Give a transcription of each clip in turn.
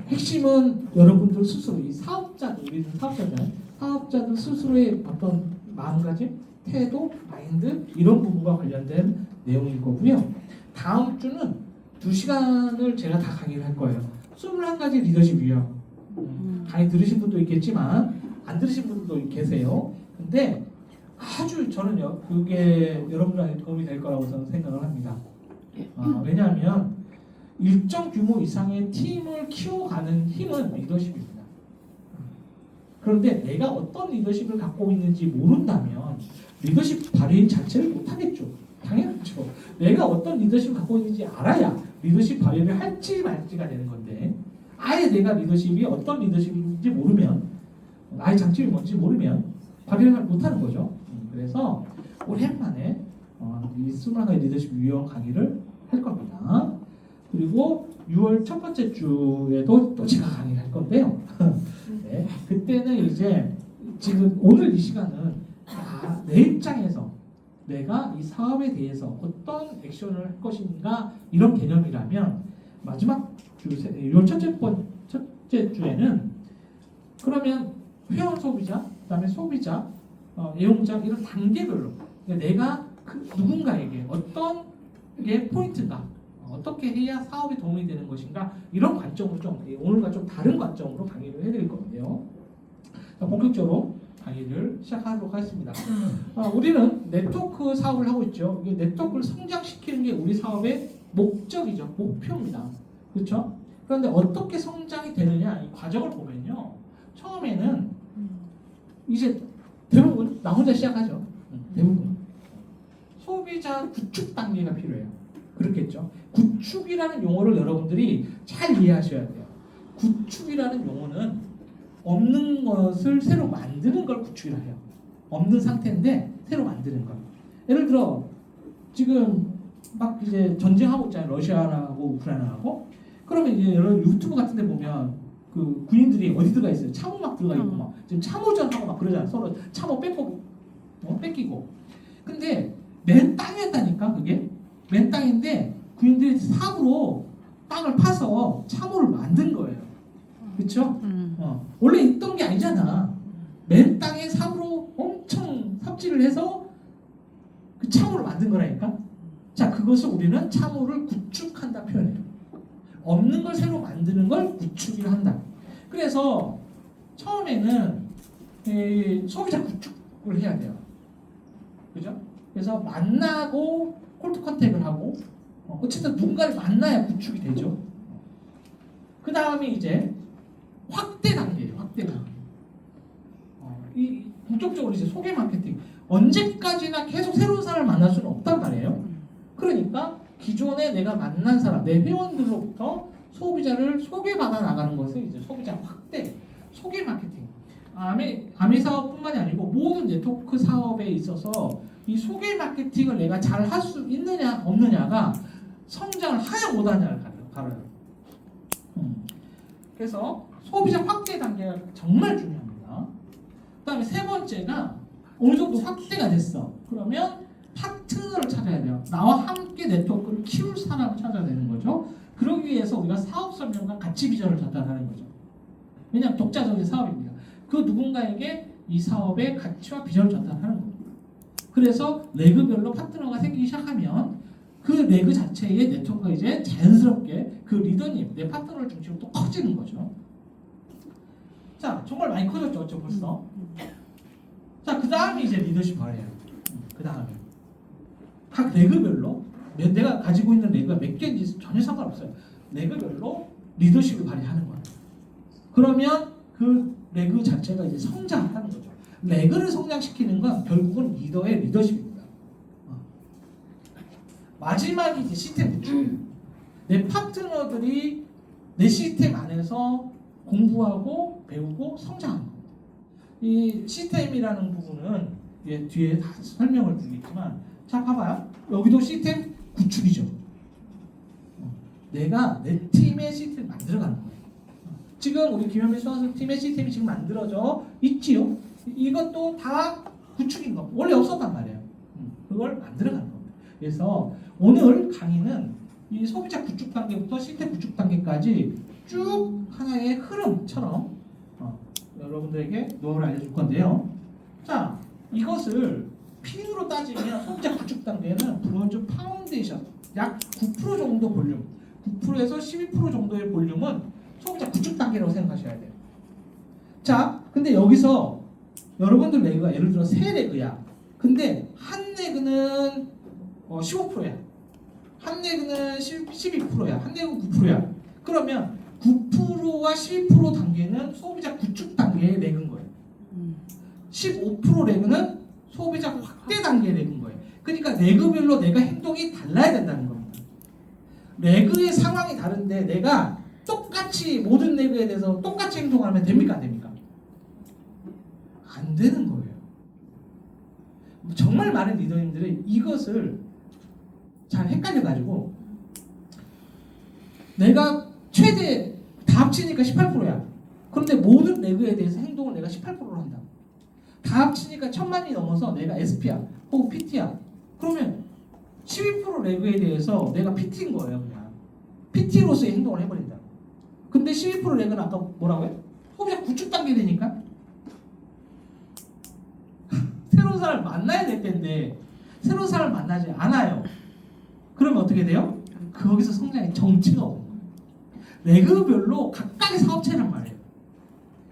핵심은 여러분들 스스로 이 사업자들, 우리는 사업자잖아요. 사업자들 스스로의 어떤 마음가짐, 태도, 마인드 이런 부분과 관련된 내용일 거고요. 다음 주는 2시간을 제가 다 강의를 할 거예요. 21가지 리더십 유형. 강의 들으신 분도 있겠지만 안 들으신 분도 계세요. 근데 아주 저는요 그게 여러분들한테 도움이 될 거라고 저는 생각을 합니다. 왜냐하면 일정 규모 이상의 팀을 키워가는 힘은 리더십입니다. 그런데 내가 어떤 리더십을 갖고 있는지 모른다면 리더십 발휘 자체를 못하겠죠. 당연하죠. 내가 어떤 리더십을 갖고 있는지 알아야 리더십 발휘를 할지 말지가 되는 건데 아예 내가 리더십이 어떤 리더십인지 모르면 나의 장점이 뭔지 모르면 발휘를 못하는 거죠. 그래서 오랜만에 이 21가지 리더십 유형 강의를 할 겁니다. 그리고 6월 첫 번째 주에도 또 제가 강의를 할 건데요. 네, 그때는 이제 지금 오늘 이 시간은 내 입장에서 내가 이 사업에 대해서 어떤 액션을 할 것인가 이런 개념이라면 마지막 주 6월 첫째 주에는 그러면 회원 소비자, 그다음에 소비자, 애용자 이런 단계별로 내가 그 누군가에게 어떤 게 포인트인가 어떻게 해야 사업에 도움이 되는 것인가 이런 관점으로 좀 오늘과 좀 다른 관점으로 강의를 해드릴 건데요. 본격적으로 강의를 시작하도록 하겠습니다. 우리는 네트워크 사업을 하고 있죠. 이게 네트워크를 성장시키는 게 우리 사업의 목적이죠. 목표입니다. 그렇죠? 그런데 어떻게 성장이 되느냐 이 과정을 보면요. 처음에는 이제 대부분 나 혼자 시작하죠. 대부분 소비자 구축 단계가 필요해요. 그렇겠죠. 구축이라는 용어를 여러분들이 잘 이해하셔야 돼요. 구축이라는 용어는 없는 것을 새로 만드는 걸 구축이라 해요. 없는 상태인데 새로 만드는 걸. 예를 들어 지금 막 이제 전쟁하고 있잖아요. 러시아하고 우크라이나하고. 그러면 이제 여러분 유튜브 같은 데 보면 그 군인들이 어디 들어가 있어요? 참호 막 들어가 있고 막 지금 참호전하고 막 그러잖아요. 서로 참호 뺏기고. 근데 맨 땅이었다니까 그게. 맨 땅인데 군인들이 삽으로 땅을 파서 참호를 만든 거예요. 그렇죠? 원래 있던 게 아니잖아. 맨 땅에 삽으로 엄청 삽질을 해서 그 참호를 만든 거라니까. 자, 그것을 우리는 참호를 구축한다 표현해요. 없는 걸 새로 만드는 걸 구축이라 한다. 그래서 처음에는 소비자 구축을 해야 돼요. 그죠? 그래서 만나고 콜트 컨택을 하고 어쨌든 누군가를 만나야 구축이 되죠. 그 다음에 이제 확대 단계예요. 확대 단계. 이 본격적으로 이제 소개 마케팅. 언제까지나 계속 새로운 사람을 만날 수는 없단 말이에요. 그러니까 기존에 내가 만난 사람, 내 회원들로부터 소비자를 소개받아 나가는 것을 이제 소비자 확대, 소개 마케팅. 아미 사업뿐만이 아니고 모든 네트워크 사업에 있어서 이 소개 마케팅을 내가 잘 할 수 있느냐 없느냐가 성장을 하냐 못하냐를 가려요. 그래서 소비자 확대 단계가 정말 중요합니다. 그다음에 세 번째가 어느 정도 확대가 됐어. 그러면 파트너를 찾아야 돼요. 나와 함께 네트워크를 키울 사람을 찾아야 되는 거죠. 그러기 위해서 우리가 사업 설명과 가치 비전을 전달하는 거죠. 왜냐하면 독자적인 사업입니다. 그 누군가에게 이 사업의 가치와 비전을 전달하는 겁니다. 그래서 레그별로 파트너가 생기기 시작하면 그 레그 자체의 네트워크가 이제 자연스럽게 그 리더님, 내 파트너를 중심으로 또 커지는 거죠. 자, 정말 많이 커졌죠, 벌써. 자, 그 다음에 이제 리더십 발휘해요. 그 다음에 각 레그별로 내가 가지고 있는 레그가 몇 개인지 전혀 상관없어요. 레그별로 리더십을 발휘하는 거예요. 그러면 그 레그 자체가 이제 성장하는 거죠. 레그를 성장시키는 건 결국은 리더의 리더십입니다. 마지막이 이제 시스템 구축이에요. 내 파트너들이 내 시스템 안에서 공부하고 배우고 성장하는 겁니다. 이 시스템이라는 부분은 뒤에 다 설명을 드리겠지만 자 봐봐요. 여기도 시스템 구축이죠. 내가 내 팀의 시스템을 만들어가는 거예요. 지금 우리 김현민 수강생 팀의 시스템이 지금 만들어져 있지요. 이것도 다 구축인 거. 원래 없었단 말이에요. 그걸 만들어가는 겁니다. 그래서 오늘 강의는 이 소비자 구축 단계부터 시스템 구축 단계까지 쭉 하나의 흐름처럼 여러분들에게 노하우를 알려줄 건데요. 자, 이것을 P로 따지면 소비자 구축 단계는 브론즈 파운데이션 약 9% 정도 볼륨, 9%에서 12% 정도의 볼륨은 소비자 구축 단계라고 생각하셔야 돼요. 자, 근데 여기서 여러분들 레그가 예를 들어 세 레그야. 근데 한 레그는 15%야. 한 레그는 12%야. 한 레그는 9%야. 그러면 9%와 12% 단계는 소비자 구축 단계의 레그인 거예요. 15% 레그는 소비자 확대 단계의 레그인 거예요. 그러니까 레그별로 내가 행동이 달라야 된다는 겁니다. 레그의 상황이 다른데 내가 똑같이 모든 레그에 대해서 똑같이 행동하면 됩니까? 안 됩니까? 안 되는 거예요. 정말 많은 리더님들이 이것을 잘 헷갈려가지고 내가 최대 다 합치니까 18%야. 그런데 모든 레그에 대해서 행동을 내가 18%로 한다. 다 합치니까 1000만이 넘어서 내가 SP야 혹은 PT야. 그러면 12% 레그에 대해서 내가 PT인 거예요. 그냥 PT로서의 행동을 해버린다. 근데 12% 레그는 아까 뭐라고 해? 소비자 구축 단계 되니까 새로운 사람을 만나야 될 텐데 새로운 사람을 만나지 않아요. 그러면 어떻게 돼요? 거기서 성장의 정체가 오는 거예요. 레그별로 각각의 사업체란 말이에요.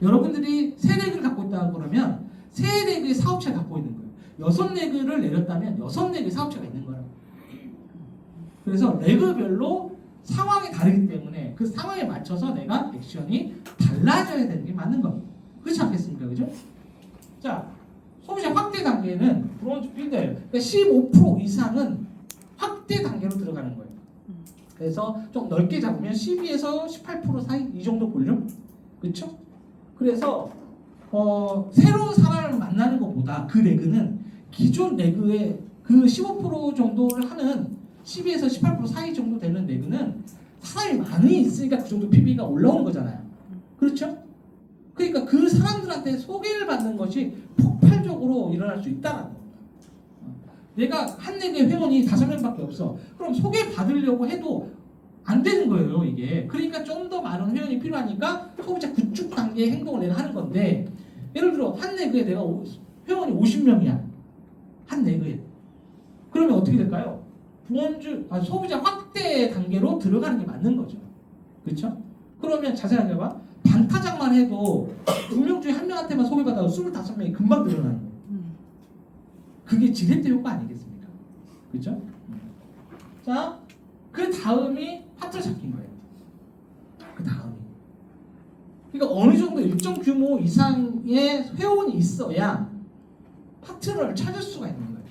여러분들이 세 레그를 갖고 있다 그러면 세 레그의 사업체를 갖고 있는 거예요. 6레그를 내렸다면 6레그의 사업체가 있는 거예요. 그래서 레그별로 상황이 다르기 때문에 그 상황에 맞춰서 내가 액션이 달라져야 되는 게 맞는 겁니다. 그렇지 않겠습니까? 그죠? 자, 소비자 확대 단계는 브론즈 필드예요. 그러니까 15% 이상은 확대 단계로 들어가는 거예요. 그래서 좀 넓게 잡으면 12에서 18% 사이 이 정도 볼륨? 그렇죠? 그래서 새로운 사람을 만나는 것보다 그 레그는 기존 레그의 그 15% 정도를 하는 12에서 18% 사이 정도 되는 레그는 사람이 많이 있으니까 그 정도 PB가 올라오는 거잖아요. 그렇죠? 그러니까 그 사람들한테 소개를 받는 것이 폭발적으로 일어날 수 있다는 겁니다. 내가 한 레그의 회원이 5명밖에 없어. 그럼 소개받으려고 해도 안 되는 거예요, 이게. 그러니까 좀 더 많은 회원이 필요하니까 소비자 구축 단계의 행동을 내가 하는 건데, 예를 들어 한 레그에 내가 회원이 50명이야. 한 레그에. 그러면 어떻게 될까요? 소비자 확대 단계로 들어가는 게 맞는 거죠. 그렇죠? 그러면 자세히 생각해봐. 반타작만 해도 2명 중에 1명한테만 소개받아도 25명이 금방 늘어나는 거예요. 그게 지렛대 효과 아니겠습니까? 그렇죠? 자, 그 다음이 파트너 잡힌 거예요. 그 다음이. 그러니까 어느 정도 일정 규모 이상의 회원이 있어야 파트너를 찾을 수가 있는 거예요.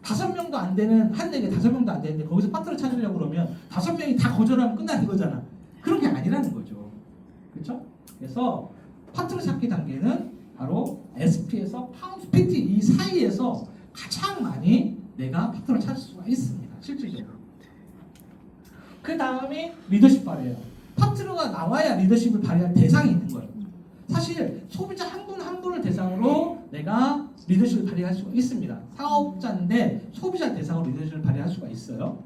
5명도 안 되는 한 레그에 5명도 안 되는데 거기서 파트너 찾으려고 그러면 5명이 다 거절하면 끝나는 거잖아. 그런 게 아니라는 거죠. 그렇죠? 그래서 파트너 찾기 단계는 바로 SP에서 파운드 PT 이 사이에서 가장 많이 내가 파트너를 찾을 수가 있습니다. 실질적으로. 그 다음이 리더십 발휘예요. 파트너가 나와야 리더십을 발휘할 대상이 있는 거예요. 사실 소비자 한 분 한 분을 대상으로 내가 리더십을 발휘할 수가 있습니다. 사업자인데 소비자 대상으로 리더십을 발휘할 수가 있어요.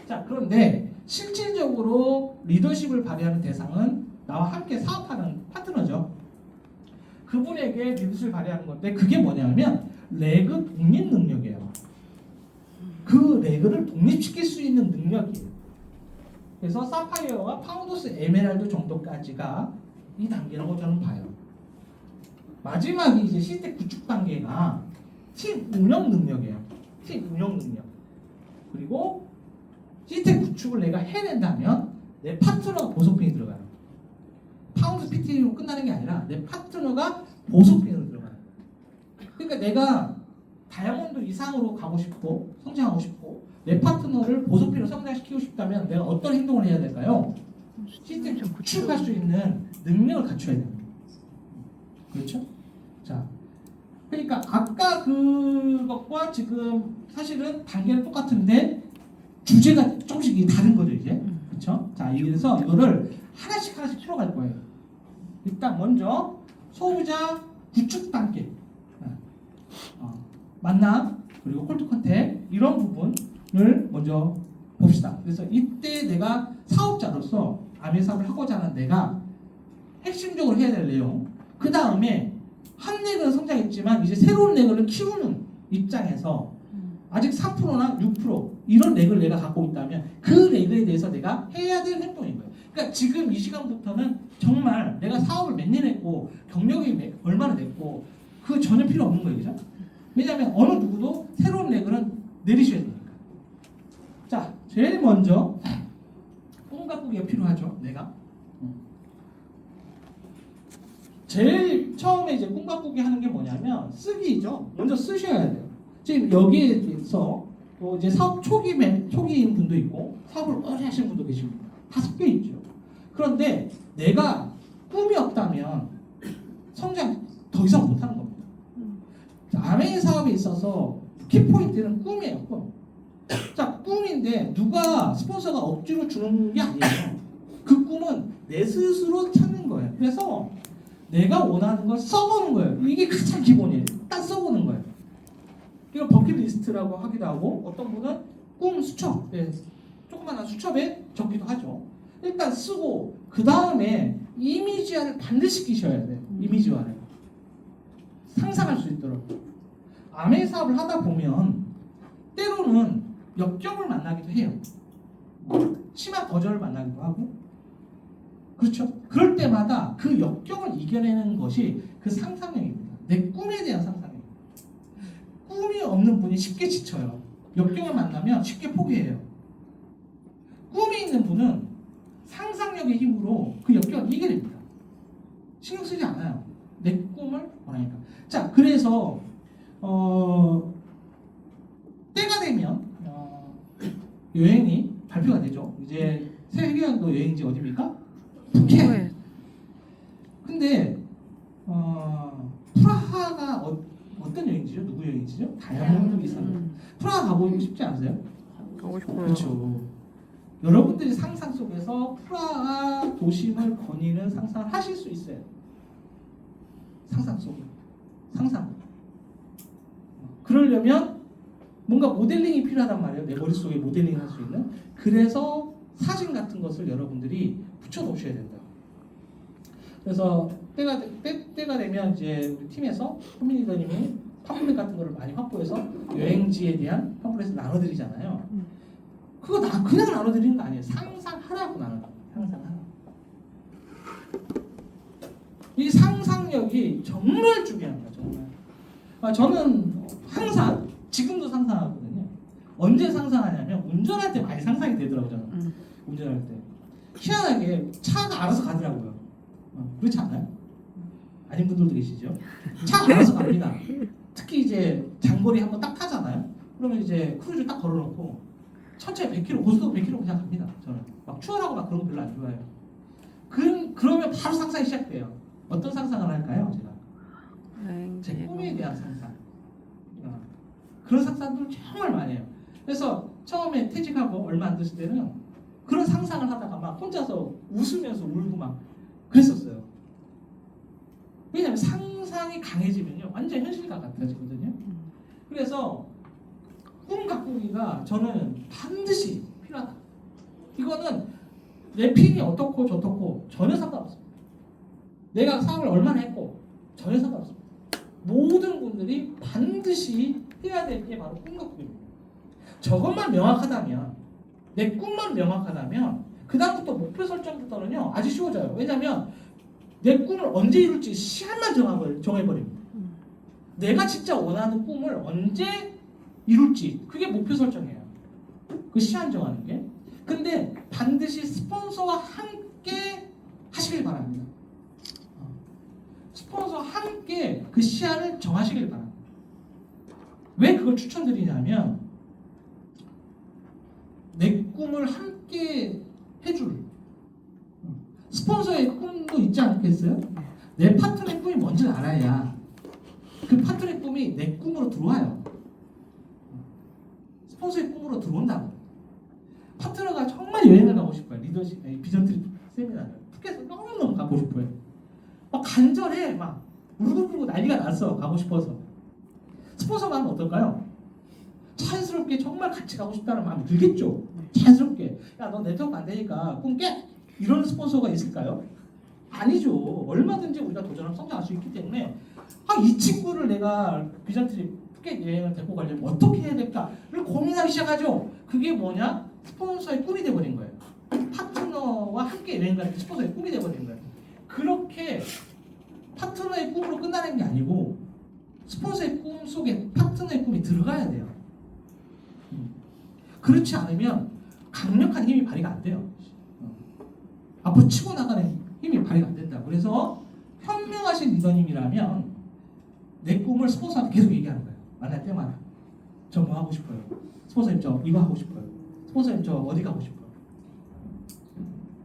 자, 그런데 실질적으로 리더십을 발휘하는 대상은 나와 함께 사업하는 파트너죠. 그분에게 리더십을 발휘하는 건데 그게 뭐냐면 레그 독립 능력이에요. 그 레그를 독립시킬 수 있는 능력이에요. 그래서 사파이어와 파운더스 에메랄드 정도까지가 이 단계라고 저는 봐요. 마지막이 이제 시스템 구축 단계가 팀 운영 능력이에요. 팀 운영 능력. 그리고 시스템 구축을 내가 해낸다면 내 파트너가 보석핀이 들어가요. 파운드 PT로 끝나는 게 아니라 내 파트너가 보석핀으로 들어가요. 그러니까 내가 다이아몬드 이상으로 가고 싶고 성장하고 싶고 내 파트너를 보석핀으로 성장시키고 싶다면 내가 어떤 행동을 해야 될까요? 시스템 구축할 수 있는 능력을 갖춰야 됩니다. 그렇죠? 자, 그러니까 아까 그것과 지금 사실은 단계는 똑같은데 주제가 조금씩 다른 거죠 이제. 그렇죠? 자, 그래서 이거를 하나씩 풀어갈 거예요. 일단 먼저 소비자 구축 단계, 만남 그리고 콜투 컨택 이런 부분을 먼저 봅시다. 그래서 이때 내가 사업자로서 아메 사업을 하고자 하는 내가 핵심적으로 해야 될 내용. 그 다음에 한 렉은 성장했지만 이제 새로운 렉을 키우는 입장에서 아직 3%나 6% 이런 렉을 내가 갖고 있다면 그 렉에 대해서 내가 해야 될 행동인 거예요. 그러니까 지금 이 시간부터는 정말 내가 사업을 몇 년 했고 경력이 얼마나 됐고 그 전혀 필요 없는 거예요. 그죠? 왜냐하면 어느 누구도 새로운 렉은 내리셔야 되니까. 자, 제일 먼저 꿈 가꾸기가 필요하죠. 내가 제일 처음에 이제 꿈 가꾸기 하는 게 뭐냐면 쓰기죠. 먼저 쓰셔야 돼요. 지금 여기에서 또 이제 사업 초기인 분도 있고 사업을 오래 하시는 분도 계십니다. 다 섞여 있죠. 그런데 내가 꿈이 없다면 성장 더 이상 못하는 겁니다. 아메이 사업에 있어서 키포인트는 꿈이에요. 꿈. 자, 꿈인데 누가 스폰서가 억지로 주는 게 아니에요. 그 꿈은 내 스스로 찾는 거예요. 그래서 내가 원하는 걸 써보는 거예요. 이게 가장 기본이에요. 딱 써보는 거예요. 이거 버킷리스트라고 하기도 하고 어떤 분은 꿈 수첩, 조그마한 수첩에 적기도 하죠. 일단 쓰고 그 다음에 이미지화를 반드시 끼셔야 돼요. 이미지화를 상상할 수 있도록. 아메 사업을 하다 보면 때로는 역경을 만나기도 해요. 심한 거절을 만나기도 하고, 그렇죠? 그럴 때마다 그 역경을 이겨내는 것이 그 상상력입니다. 내 꿈에 대한 상상력. 꿈이 없는 분이 쉽게 지쳐요. 역경을 만나면 쉽게 포기해요. 꿈이 있는 분은 상상력의 힘으로 그 역경을 이겨냅니다. 신경 쓰지 않아요. 내 꿈을 원하니까. 자, 그래서 때가 되면 여행이 발표가 되죠. 이제 세계여행도 여행지 어디입니까? 푸켓. 근데 프라하가 어떤 여행지죠? 누구 여행지죠? 다양한 분이 있었는데 프라하 가보고 싶지 않으세요? 가고 싶어요. 그렇죠. 여러분들이 상상 속에서 프라하 도심을 거니는 상상을 하실 수 있어요. 상상 속에. 상상. 그러려면 뭔가 모델링이 필요하단 말이에요. 내 머릿속에 모델링 할 수 있는. 그래서 사진 같은 것을 여러분들이 붙여놓으셔야 된다. 그래서 때가 되면 이제 우리 팀에서 현민 리더님이 팜플렛 같은 거를 많이 확보해서 여행지에 대한 팜플렛을 나눠드리잖아요. 그거 그냥 나눠드리는 거 아니에요. 상상하라고 나눠요. 상상하라. 이 상상력이 정말 중요합니다. 정말. 저는 항상 지금도 상상하거든요. 언제 상상하냐면 운전할 때 많이 상상이 되더라고요. 저는. 운전할 때 희한하게 차가 알아서 가더라고요. 그렇지 않아요? 아닌 분들도 계시죠? 차 알아서 갑니다. 특히 이제 장거리 한번 딱 타잖아요. 그러면 이제 크루즈 딱 걸어놓고 천천히 100km, 고속도로 100km 그냥 갑니다. 저는 막 추월하고 막 그런 거 별로 안 좋아해요. 그러면 바로 상상이 시작돼요. 어떤 상상을 할까요? 제가 제 꿈에 대한 상상. 그런 상상들을 정말 많이 해요. 그래서 처음에 퇴직하고 얼마 안 됐을 때는 그런 상상을 하다가 막 혼자서 웃으면서 울고 막 그랬었어요. 왜냐하면 상상이 강해지면요 완전 현실과 같아지거든요. 그래서 꿈 가꾸기가 저는 반드시 필요하다. 이거는 내 핀이 어떻고 저떻고 전혀 상관없습니다. 내가 사업을 얼마나 했고 전혀 상관없습니다. 모든 분들이 반드시 해야 될 게 바로 꿈 가꾸기입니다. 저것만 명확하다면, 내 꿈만 명확하다면 그 다음부터 목표 설정부터는요 아주 쉬워져요. 왜냐하면 내 꿈을 언제 이룰지 시간만 정해버립니다. 내가 진짜 원하는 꿈을 언제 이룰지 그게 목표 설정이에요. 그 시간 정하는 게. 근데 반드시 스폰서와 함께 하시길 바랍니다. 스폰서와 함께 그 시간을 정하시길 바랍니다. 왜 그걸 추천드리냐면 내 꿈을 함께 해줄 스폰서의 꿈도 있지 않겠어요? 내 파트너의 꿈이 뭔지 알아야 그 파트너의 꿈이 내 꿈으로 들어와요. 스폰서의 꿈으로 들어온다고. 파트너가 정말 여행을 가고 싶어요. 리더십, 비전 트립 세미나를 푸켓을 너무너무 가고 싶어요. 막 간절해, 막 울고불고 난리가 났어. 가고 싶어서. 스폰서가 하면 어떨까요? 자연스럽게 정말 같이 가고 싶다는 마음이 들겠죠. 자연스럽게. 야, 너 네트워크 안 되니까 꿈 깨. 이런 스폰서가 있을까요? 아니죠. 얼마든지 우리가 도전하면 성장할 수 있기 때문에 이 친구를 내가 비전트립 푸켓 여행을 데리고 가려면 어떻게 해야 될까를 고민하기 시작하죠. 그게 뭐냐? 스폰서의 꿈이 돼버린 거예요. 파트너와 함께 여행 가는 게 스폰서의 꿈이 돼버린 거예요. 그렇게 파트너의 꿈으로 끝나는 게 아니고 스폰서의 꿈 속에 파트너의 꿈이 들어가야 돼요. 그렇지 않으면 강력한 힘이 발휘가 안 돼요. 앞으로 치고 나가는 힘이 발휘가 안 된다. 그래서 현명하신 리더님이라면 내 꿈을 스폰서한테 계속 얘기하는 거예요. 만날 때마다 저 뭐 하고 싶어요. 스폰서님 저 이거 하고 싶어요. 스폰서님 저 어디 가고 싶어요.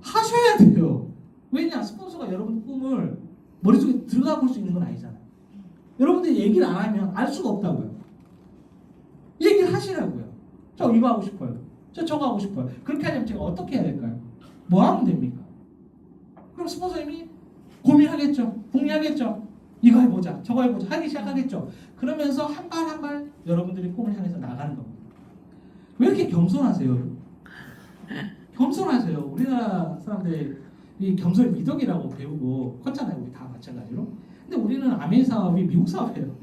하셔야 돼요. 왜냐? 스폰서가 여러분 꿈을 머릿속에 들어가 볼 수 있는 건 아니잖아요. 여러분들이 얘기를 안 하면 알 수가 없다고요. 얘기를 하시라고요. 저 이거 하고 싶어요. 저 저거 하고 싶어요. 그렇게 하려면 제가 어떻게 해야 될까요? 뭐 하면 됩니까? 그럼 스폰서님이 고민하겠죠. 궁리하겠죠. 이거 해보자. 저거 해보자. 하기 시작하겠죠. 그러면서 한 발 한 발 여러분들이 꿈을 향해서 나가는 겁니다. 왜 이렇게 겸손하세요? 겸손하세요. 우리나라 사람들이 이 겸손의 미덕이라고 배우고 컸잖아요. 우리 다 마찬가지로. 근데 우리는 아멘 사업이 미국 사업이에요.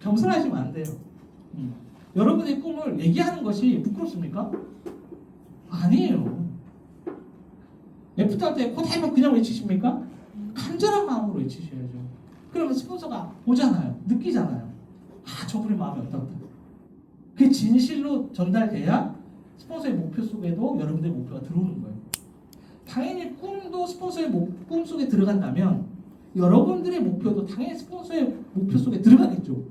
겸손하시면 안 돼요. 여러분의 꿈을 얘기하는 것이 부끄럽습니까? 아니에요. 애프터 할 때 코타임을 그냥 외치십니까? 간절한 마음으로 외치셔야죠. 그러면 스폰서가 오잖아요. 느끼잖아요. 저분의 마음이 어떻다. 그게 진실로 전달돼야 스폰서의 목표 속에도 여러분들의 목표가 들어오는 거예요. 당연히 꿈도 스폰서의 꿈 속에 들어간다면 여러분들의 목표도 당연히 스폰서의 목표 속에 들어가겠죠.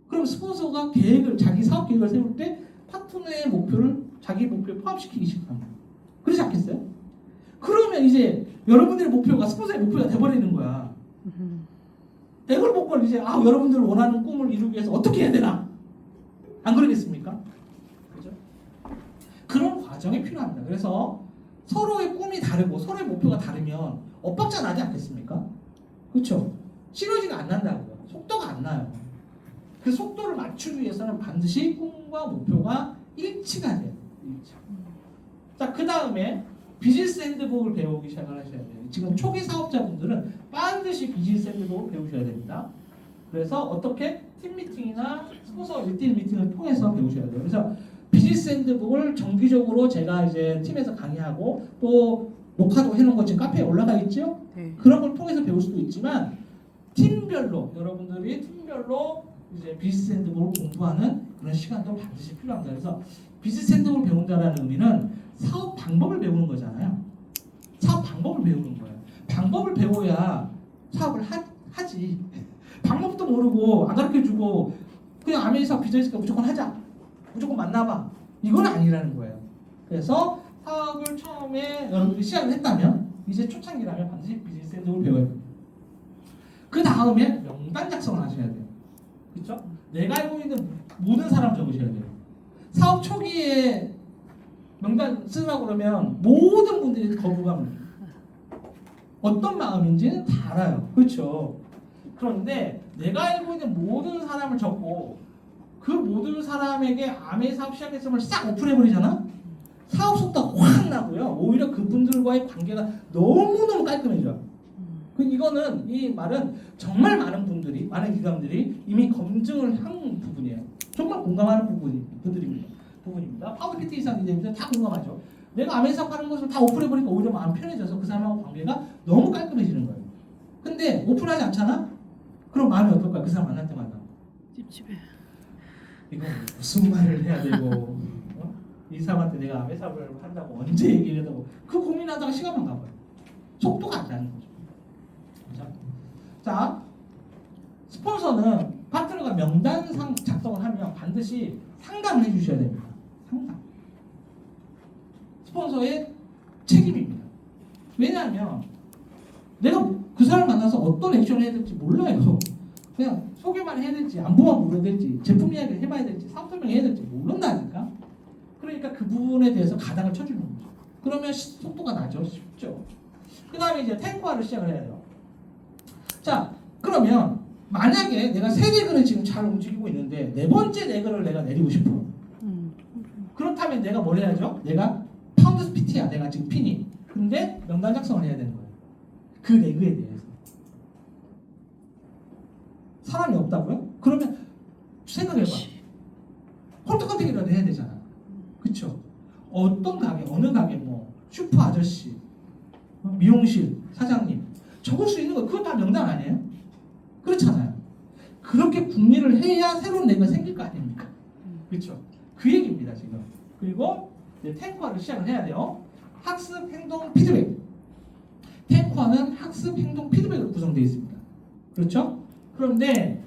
그럼 스폰서가 자기 사업 계획을 세울 때 파트너의 목표를 자기 목표에 포함시키기 시작합니다. 그렇지 않겠어요? 그러면 이제 여러분들의 목표가 스폰서의 목표가 돼버리는 거야. 이걸 보고 이제 여러분들 원하는 꿈을 이루기 위해서 어떻게 해야 되나? 안 그러겠습니까? 그죠? 그런 과정이 필요합니다. 그래서 서로의 꿈이 다르고 서로의 목표가 다르면 엇박자 나지 않겠습니까? 그렇죠? 시너지가 안 난다고요. 속도가 안 나요. 그 속도를 맞추기 위해서는 반드시 꿈과 목표가 일치가 돼요. 일치. 자, 그 다음에 비즈니스 핸드북을 배우기 시작을 하셔야 돼요. 지금 초기 사업자분들은 반드시 비즈니스 핸드북을 배우셔야 됩니다. 그래서 어떻게 팀 미팅이나 스폰서 1대1 미팅을 통해서 배우셔야 돼요. 그래서 비즈니스 핸드북을 정기적으로 제가 이제 팀에서 강의하고 또 녹화도 해놓은 거 지금 카페에 올라가 있죠? 네. 그런 걸 통해서 배울 수도 있지만 팀별로 여러분들이 팀별로 이제 비즈니스 핸드북을 공부하는 그런 시간도 반드시 필요합니다. 그래서 비즈니스 핸드북을 배운다는 의미는 사업 방법을 배우는 거잖아요. 사업 방법을 배우는 거예요. 방법을 배워야 사업을 하지. 방법도 모르고 안 가르쳐주고 그냥 아메리카 비즈니스가 무조건 하자. 무조건 만나봐. 이건 아니라는 거예요. 그래서 사업을 처음에 여러분들이 시작을 했다면 이제 초창기라면 반드시 비즈니스 핸드북을 배워야 돼요. 그 다음에 명단 작성을 하셔야 돼요. 그렇죠? 내가 알고 있는 모든 사람 적으셔야 돼요. 사업 초기에 명단 쓰라고 그러면 모든 분들이 거부감을 어떤 마음인지는 다 알아요. 그렇죠? 그런데 내가 알고 있는 모든 사람을 적고 그 모든 사람에게 아메 사업 시작했음을 싹 오픈해버리잖아? 사업 속도가 확 나고요. 오히려 그분들과의 관계가 너무너무 깔끔해져요. 이거는 이 말은 정말 많은 분들이 많은 기관들이 이미 검증을 한 부분이에요. 정말 공감하는 부분입니다. 파워 PT 이상인데 다 공감하죠. 내가 아메 사업 하는 것을 다 오픈해버리니까 오히려 마음 편해져서 그 사람하고 관계가 너무 깔끔해지는 거예요. 근데 오픈하지 않잖아? 그럼 마음이 어떨까요? 그 사람 만날 때마다 찝찝해. 이거 무슨 말을 해야 되고 이 사람한테 내가 아메 사업을 한다고 언제 얘기를 한다고 그 고민하다가 시간만 가봐요. 속도가 안 나는 거죠. 그렇죠? 자, 스폰서는 파트너가 명단상 작성을 하면 반드시 상담을 해주셔야 됩니다. 상담. 스폰서의 책임입니다. 왜냐하면 내가 그 사람을 만나서 어떤 액션을 해야 될지 몰라요. 그냥 소개만 해야 될지 안부만 물어야 될지 제품 이야기를 해봐야 될지 사업 설명해야 될지 모른다니까. 그러니까 그 부분에 대해서 가닥을 쳐주는 거죠. 그러면 속도가 나죠. 쉽죠. 그 다음에 이제 탱크화를 시작을 해야 돼요. 자, 그러면 만약에 내가 세 레그를 지금 잘 움직이고 있는데 네 번째 레그를 내가 내리고 싶어. 그렇다면 내가 뭘 해야죠? 내가 파운드 스피트야. 내가 지금 핀이. 근데 명단 작성을 해야 되는 거예요. 그 레그에 대해서. 사람이 없다고요? 그러면 생각해봐. 홀떡건떡이라도 해야 되잖아. 그쵸? 어떤 가게, 어느 가게, 뭐 슈퍼 아저씨, 미용실 사장님 적을 수 있는 거 그거 다 명단 아니에요? 그렇잖아요. 그렇게 궁리를 해야 새로운 레그가 생길 거 아닙니까? 그렇죠? 그 얘기입니다 지금. 그리고 이제 탱크화를 시작을 해야 돼요. 학습 행동 피드백. 탱크화는 학습 행동 피드백으로 구성되어 있습니다. 그렇죠? 그런데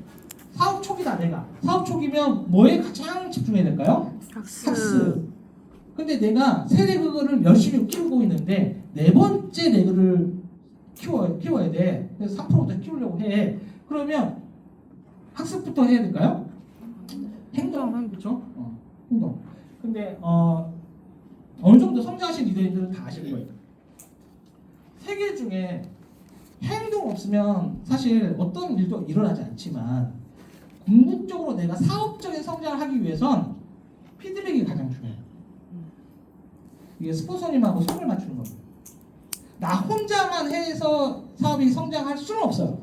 사업 초기다 내가. 사업 초기면 뭐에 가장 집중해야 될까요? 학습. 근데 내가 세 레그를 열심히 키우고 있는데 네 번째 레그를 키워야 돼. 그래서 3%부터 키우려고 해. 그러면 학습부터 해야 될까요? 행동. 그렇죠? 행동. 근데 어느 정도 성장하신 리더들은 다 아실 거예요. 세계 중에 행동 없으면 사실 어떤 일도 일어나지 않지만 궁극적으로 내가 사업적인 성장을 하기 위해선 피드백이 가장 중요해요. 이게 스폰서님하고 손을 맞추는 겁니다. 나 혼자만 해서 사업이 성장할 수는 없어요.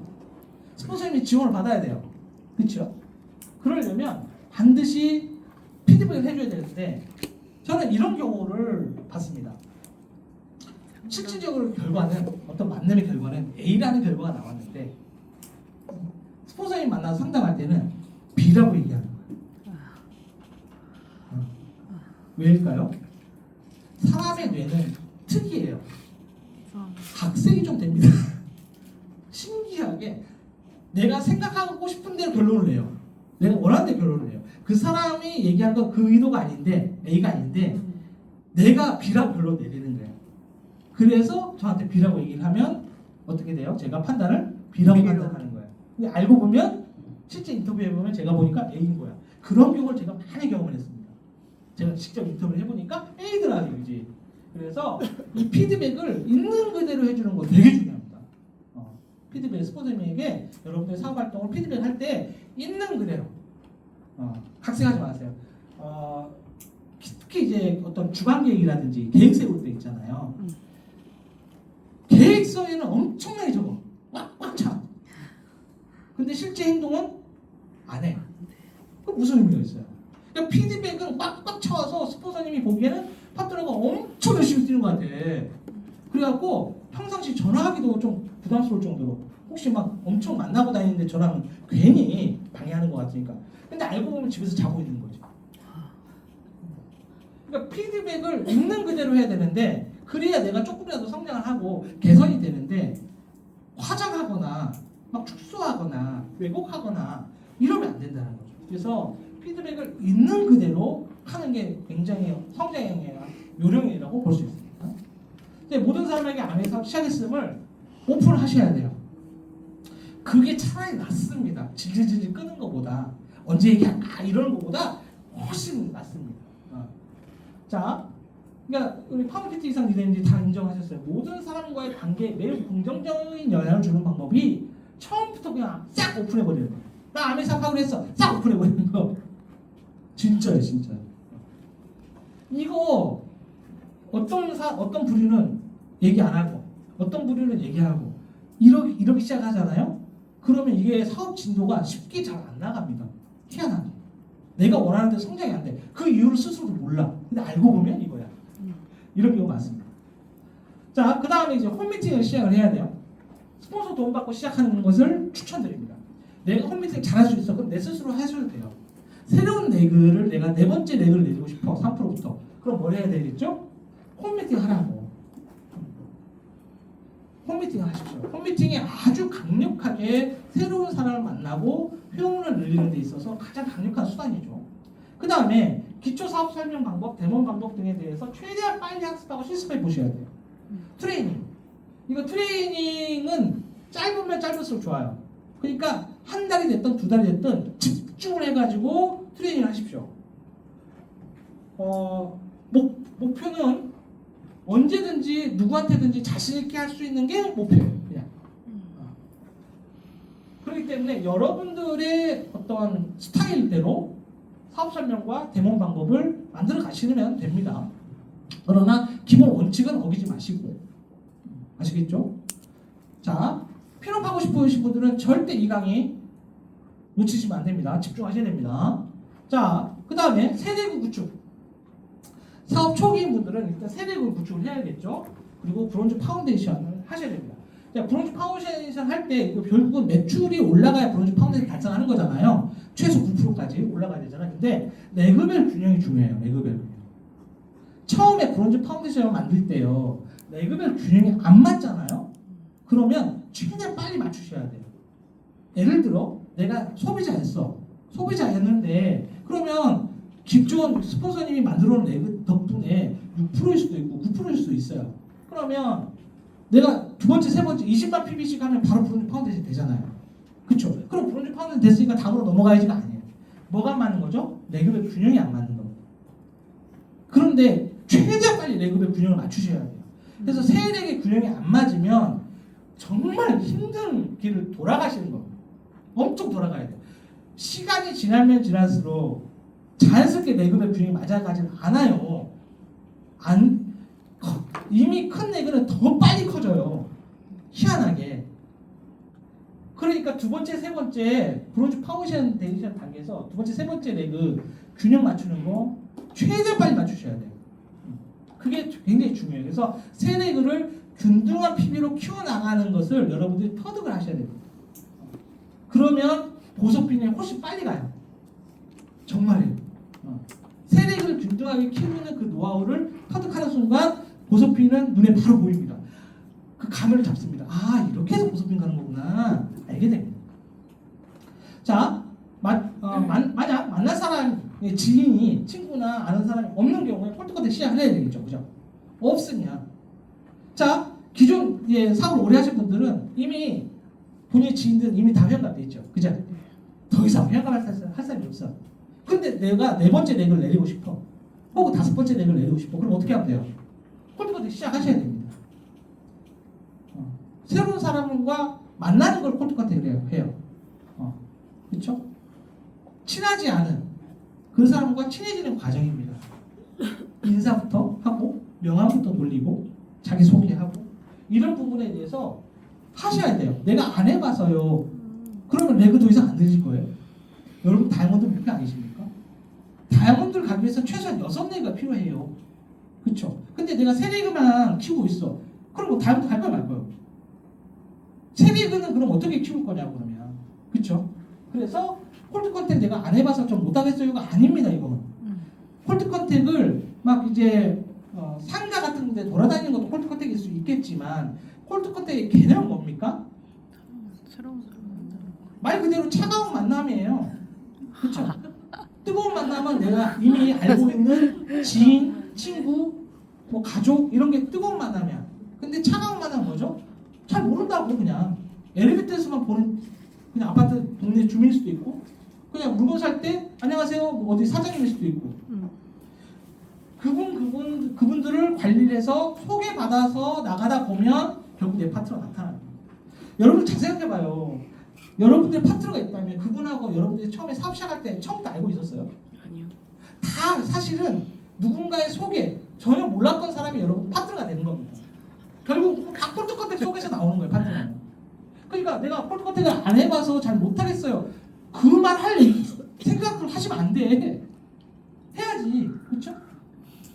스폰서님이 지원을 받아야 돼요. 그렇죠? 그러려면 반드시 피드백을 해줘야 되는데 저는 이런 경우를 봤습니다. 실질적으로 결과는 어떤 만남의 결과는 A라는 결과가 나왔는데 스폰서님 만나서 상담할 때는 B라고 얘기하는 거예요. 왜일까요? 사람의 뇌는 특이해요. 각색이 좀 됩니다. 신기하게 내가 생각하고 싶은 대로 결론을 내요. 내가 원하는 대로 결론을 내요. 그 사람이 얘기한 건 그 의도가 아닌데 A가 아닌데 내가 B라고 결론 내리는 거예요. 그래서 저한테 B라고 얘기를 하면 어떻게 돼요? 제가 판단을 B라고 판단하는 거예요. 근데 알고 보면 실제 인터뷰해보면 제가 보니까 A인 거야. 그런 경우를 제가 많이 경험을 했습니다. 제가 직접 인터뷰를 해보니까 A더라 이거지. 그래서 이 피드백을 있는 그대로 해주는 거 되게 중요합니다. 피드백 스폰서님에게 여러분들 사업 활동을 피드백할 때 있는 그대로 각색하지 마세요. 특히 이제 어떤 주간 계획이라든지 계획 세울 때 있잖아요. 계획서에는 엄청나게 적어. 꽉꽉 차. 근데 실제 행동은 안 해. 그 무슨 의미가 있어요? 그러니까 피드백은 꽉꽉 차와서 스폰서님이 보기에는 파트너가 엄청 열심히 뛰는 것 같아. 그래갖고 평상시 전화하기도 좀 부담스러울 정도로 혹시 막 엄청 만나고 다니는데 전화하면 괜히 방해하는 것 같으니까. 근데 알고 보면 집에서 자고 있는 거죠. 그러니까 피드백을 있는 그대로 해야 되는데 그래야 내가 조금이라도 성장을 하고 개선이 되는데 과장하거나 막 축소하거나 왜곡하거나 이러면 안 된다는 거죠. 그래서 피드백을 있는 그대로 하는 게 굉장히 성장의 요령이라고 볼 수 있습니다. 근데 모든 사람에게 암에서 시작했음을 오픈하셔야 돼요. 그게 차라리 낫습니다. 질질질 끄는 것보다 언제 얘기할까 이러는 것보다 훨씬 낫습니다. 자, 그러니까 우리 파워PT 이상 리더님들이 다 인정하셨어요. 모든 사람과의 관계에 매우 긍정적인 영향을 주는 방법이 처음부터 그냥 싹 오픈해버리는 거예요. 나 암에 사업하기로 했어. 싹 오픈해버리는 거. 진짜예요, 진짜. 이거 어떤 부류는 얘기 안 하고 어떤 부류는 얘기하고 이렇게 시작하잖아요. 그러면 이게 사업 진도가 쉽게 잘 안 나갑니다. 희한하게. 내가 원하는 대로 성장이 안 돼. 그 이유를 스스로도 몰라. 근데 알고 보면 이거야. 이런 경우 많습니다. 자, 그 다음에 이제 홈미팅을 시작을 해야 돼요. 스폰서 도움 받고 시작하는 것을 추천드립니다. 내가 홈미팅 잘할 수 있어. 그럼 내 스스로 하셔도 돼요. 새로운 레그를 내가 네 번째 레그를 내리고 싶어. 3%부터. 그럼 뭘 해야 되겠죠? 홈미팅 하라고. 홈미팅을 하십시오. 홈미팅이 아주 강력하게 새로운 사람을 만나고 회원을 늘리는 데 있어서 가장 강력한 수단이죠. 그 다음에 기초 사업 설명 방법, 데모 방법 등에 대해서 최대한 빨리 학습하고 실습해 보셔야 돼요. 트레이닝. 이거 트레이닝은 짧으면 짧을수록 좋아요. 그러니까 한 달이 됐든 두 달이 됐든 집중을 해가지고 트레이닝을 하십시오. 목표는 언제든지 누구한테든지 자신 있게 할 수 있는 게 목표예요. 그냥. 그렇기 때문에 여러분들의 어떤 스타일대로 사업 설명과 데모 방법을 만들어 가시면 됩니다. 그러나 기본 원칙은 어기지 마시고 아시겠죠? 자, 필업하고 싶으신 분들은 절대 이 강의 놓치시면 안 됩니다. 집중하셔야 됩니다. 자, 그 다음에 세대구 구축. 사업 초기인 분들은 일단 세대구 구축을 해야겠죠. 그리고 브론즈 파운데이션을 하셔야 됩니다. 자, 브론즈 파운데이션 할 때 결국은 매출이 올라가야 브론즈 파운데이션 달성하는 거잖아요. 최소 9%까지 올라가야 되잖아요. 근데 레그벨 균형이 중요해요. 레그벨 균형. 처음에 브론즈 파운데이션을 만들 때요. 레그벨 균형이 안 맞잖아요. 그러면 최대한 빨리 맞추셔야 돼요. 예를 들어 내가 소비자였어. 소비자였는데 그러면 기존 스폰서님이 만들어 놓은 레그 덕분에 6%일 수도 있고 9%일 수도 있어요. 그러면 내가 두 번째, 세 번째 20만 PB씩 하면 바로 브론즈 파운데이션 되잖아요. 그렇죠? 그럼 브론즈 파운데이션 됐으니까 다음으로 넘어가야지가 아니에요. 뭐가 안 맞는 거죠? 레그벨 균형이 안 맞는 겁니다. 그런데 최대한 빨리 레그벨 균형을 맞추셔야 돼요. 그래서 세력의 균형이 안 맞으면 정말 힘든 길을 돌아가시는 겁니다. 엄청 돌아가야 돼요. 시간이 지나면 지날수록 자연스럽게 레그벨 균형이 맞아가지는 않아요. 이미 큰 레그는 더 빨리 커져요. 희한하게. 그러니까 두 번째, 세 번째 브론즈 파운데이션 단계에서 두 번째, 세 번째 레그 균형 맞추는 거 최대한 빨리 맞추셔야 돼요. 그게 굉장히 중요해요. 그래서 세 레그를 균등한 PB로 키워나가는 것을 여러분들이 터득을 하셔야 됩니다. 그러면 보석빈이 훨씬 빨리 가요. 정말이에요. 세 레그를 균등하게 키우는 그 노하우를 터득하는 순간 보석빈은 눈에 바로 보입니다. 그 감을 잡습니다. 아, 이렇게 해서 보석빈 가는 거구나. 알게 됩니다. 자, 만약 만날 사람, 지인이, 친구나 아는 사람이 없는 경우에 폴트컨택 시작을 해야 되겠죠. 그죠? 없으면. 자, 기존 사업을 오래 하신 분들은 이미 본인의 지인들은 이미 다 회원가입돼 있죠. 그죠? 더 이상 회원가입 할 사람이 없어. 근데 내가 네 번째 렉을 내리고 싶어. 혹은 다섯 번째 렉을 내리고 싶어. 그럼 어떻게 하면 돼요? 폴트컨택 시작하셔야 됩니다. 새로운 사람과 만나는 걸 폴트컨택을 해요. 그렇죠? 친하지 않은 그 사람과 친해지는 과정입니다. 인사부터 하고 명함부터 돌리고 자기소개하고 이런 부분에 대해서 하셔야 돼요. 내가 안 해봐서요. 그러면 레그 더 이상 안 드릴 거예요. 여러분 다이아몬드 목표 아니십니까? 다이아몬드를 가기 위해서 최소한 6레그가 필요해요. 그렇죠? 근데 내가 3레그만 키우고 있어. 그럼 뭐 다이아몬드 갈 거야 말 거예요? 3레그는 그럼 어떻게 키울 거냐고 그러면. 그렇죠? 그래서 폴트컨택 내가 안 해봐서 좀 못하겠어요가 아닙니다. 이거는. 폴트컨택을 막 이제 상가 같은 데 돌아다니는 것도 폴트컨택일 수 있겠지만 폴트컨택의 개념은 뭡니까? 새로운 사람 만나는 거. 말 그대로 차가운 만남이에요. 그렇죠? 뜨거운 만남은 내가 이미 알고 있는 지인, 친구, 뭐 가족 이런 게 뜨거운 만남이야. 근데 차가운 만남은 뭐죠? 잘 모른다고 그냥 엘리베이터에서만 보는 그냥 아파트 동네 주민일 수도 있고 그냥 물건 살 때 안녕하세요 뭐 어디 사장님일 수도 있고 그분들을 관리를 해서 소개받아서 나가다 보면 결국 내 파트너가 나타납니다. 여러분 잘 생각해봐요. 여러분들 파트너가 있다면 그분하고 여러분들이 처음에 사업 시작할 때 처음부터 알고 있었어요? 아니요. 다 사실은 누군가의 소개 전혀 몰랐던 사람이 여러분 파트너가 되는 겁니다. 결국 다 폴트컨택 속에서 나오는 거예요. 파트너는. 그러니까 내가 폴트컨택을 안 해봐서 잘 못하겠어요. 그 말 할 생각을 하시면 안 돼. 해야지. 그렇죠?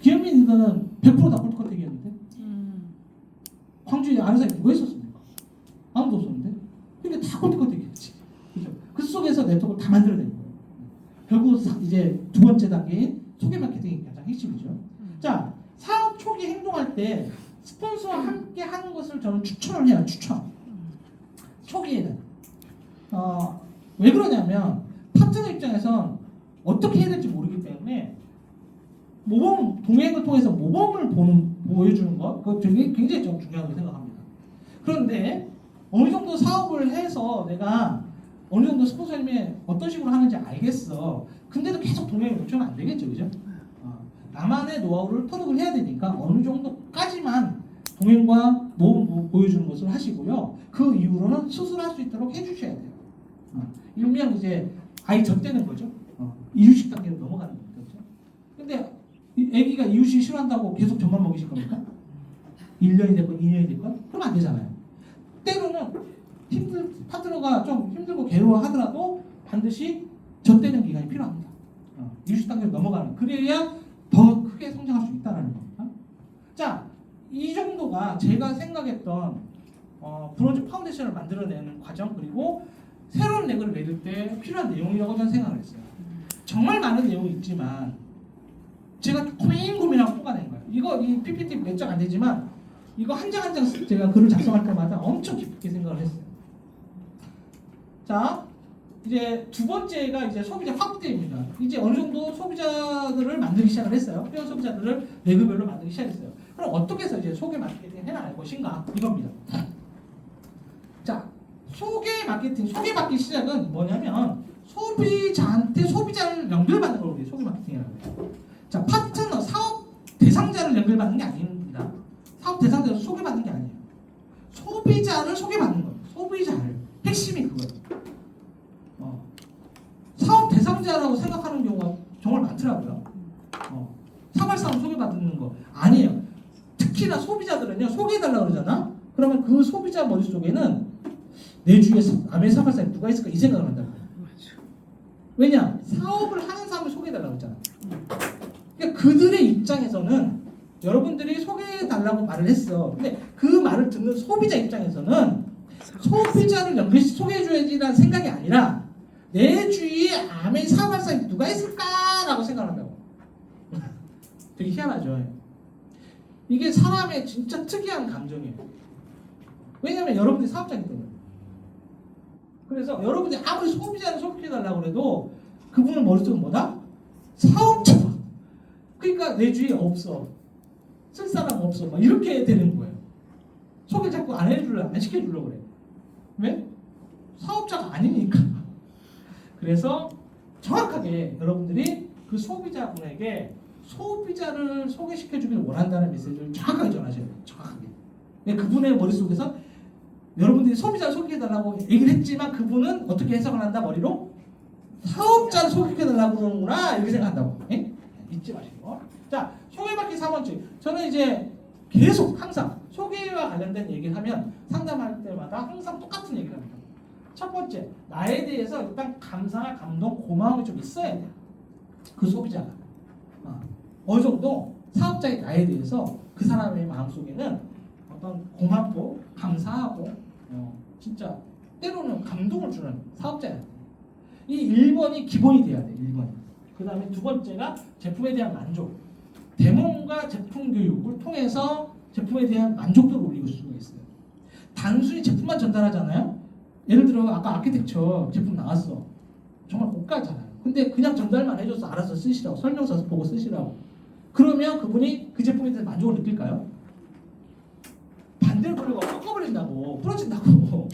기현민 인사는 100% 다 폴트컨택이었는데 광주에 아는 사람이 누가 있었습니까? 아무도 없었는데. 그러니까 다 폴트컨택이었지. 그렇죠? 그 속에서 네트워크를 다 만들어낸 거예요. 결국 이제 두 번째 단계인 소개 마케팅이 가장 핵심이죠. 자, 사업 초기 행동할 때 스폰서와 함께 하는 것을 저는 추천을 해요. 추천. 초기에는. 왜 그러냐면 파트너 입장에선 어떻게 해야 될지 모르기 때문에 모범 동행을 통해서 모범을 보여주는 것 그거 굉장히 좀 중요하다고 생각합니다. 그런데 어느 정도 사업을 해서 내가 어느 정도 스폰서님이 어떤 식으로 하는지 알겠어. 근데도 계속 동행을 요청하면 안 되겠죠, 그죠? 나만의 노하우를 터득을 해야 되니까 어느 정도까지만 동행과 모범 보여주는 것을 하시고요. 그 이후로는 수술할 수 있도록 해주셔야 돼요. 일명 이제 아이 젖대는 거죠. 이유식 단계로 넘어가는 거죠. 근데 애기가 이유식 싫어한다고 계속 젖만 먹이실 겁니까? 1년이 됐건 2년이 됐건 그러면 안 되잖아요. 때로는 파트너가 좀 힘들고 괴로워하더라도 반드시 젖대는 기간이 필요합니다. 이슈 단계로 넘어가는, 그래야 더 크게 성장할 수 있다는 겁니다. 자, 이 정도가 제가 생각했던 브론즈 파운데이션을 만들어내는 과정, 그리고 새로운 렉을 매길 때 필요한 내용이라고 저는 생각을 했어요. 정말 많은 내용이 있지만 제가 고민하고 뽑아낸 거예요. 이 PPT 몇 장 안 되지만 이거 한 장 한 장 제가 글을 작성할 때마다 엄청 깊게 생각을 했어요. 자, 이제 두 번째가 이제 소비자 확대입니다. 이제 어느 정도 소비자들을 만들기 시작을 했어요. 회원 소비자들을 레그별로 만들기 시작했어요. 그럼 어떻게 해서 이제 소개 마케팅 해나갈 것인가, 이겁니다. 자, 소개 마케팅 시작은 뭐냐면 소비자한테 소비자를 연결받는 걸 우리 소개 마케팅이라고 해요. 자, 파트너, 사업 대상자를 연결받는 게 아닙니다. 사업 대상자를 소개받는 게 아니에요. 소비자를 소개받는 거예요. 소비자를. 핵심이 그거예요. 사업 대상자라고 생각하는 경우가 정말 많더라고요. 사발사업 소개받는 거 아니에요. 특히나 소비자들은요, 소개해달라고 그러잖아? 그러면 그 소비자 머릿속에는 내 주위에 아메 사발사에 누가 있을까 이 생각을 한다고. 왜냐? 사업을 하는 사람을 소개해달라고 했잖아. 그러니까 그들의 입장에서는 여러분들이 소개해달라고 말을 했어. 근데 그 말을 듣는 소비자 입장에서는 소비자를 소개해줘야지라는 생각이 아니라 내 주위에 아메 사발사에 누가 있을까라고 생각한다고. 되게 희한하죠. 이게 사람의 진짜 특이한 감정이에요. 왜냐하면 여러분들이 사업자이기 때문에. 그래서 여러분들이 아무리 소비자를 소개해달라고 해도 그분은 머릿속은 뭐다? 사업자. 그러니까 내 주위에 없어. 쓸 사람 없어. 막 이렇게 되는 거예요. 소개 자꾸 안 해주려고, 안 시켜주려고 그래. 왜? 사업자가 아니니까. 그래서 정확하게 여러분들이 그 소비자분에게 소비자를 소개시켜주기를 원한다는 메시지를 정확하게 전하셔야 돼요. 정확하게. 그분의 머릿속에서 여러분들이 소비자를 소개해달라고 얘기를 했지만 그분은 어떻게 해석을 한다? 머리로? 사업자를 소개해달라고 그러는구나 이렇게 생각한다고. 예? 잊지 마시고. 자, 소개받기 4번째. 저는 이제 계속 항상 소개와 관련된 얘기를 하면 상담할 때마다 항상 똑같은 얘기를 합니다. 첫 번째, 나에 대해서 일단 감사나 감동, 고마움이 좀 있어야 돼요. 그 소비자가. 어느 정도 사업자의 나에 대해서 그 사람의 마음속에는 어떤 고맙고 감사하고 진짜 때로는 감동을 주는 사업자예요. 이 1번이 기본이 돼야 돼요. 1번이. 그 다음에 두 번째가 제품에 대한 만족. 데모과 제품 교육을 통해서 제품에 대한 만족도를 올리고 수가 있어요. 단순히 제품만 전달하잖아요. 예를 들어 아까 아키텍처 제품 나왔어. 정말 고가잖아요. 근데 그냥 전달만 해줘서 알아서 쓰시라고, 설명서 보고 쓰시라고. 그러면 그분이 그 제품에 대해서 만족을 느낄까요? 반대로 돌려가 꺾어버린다고, 부러진다고.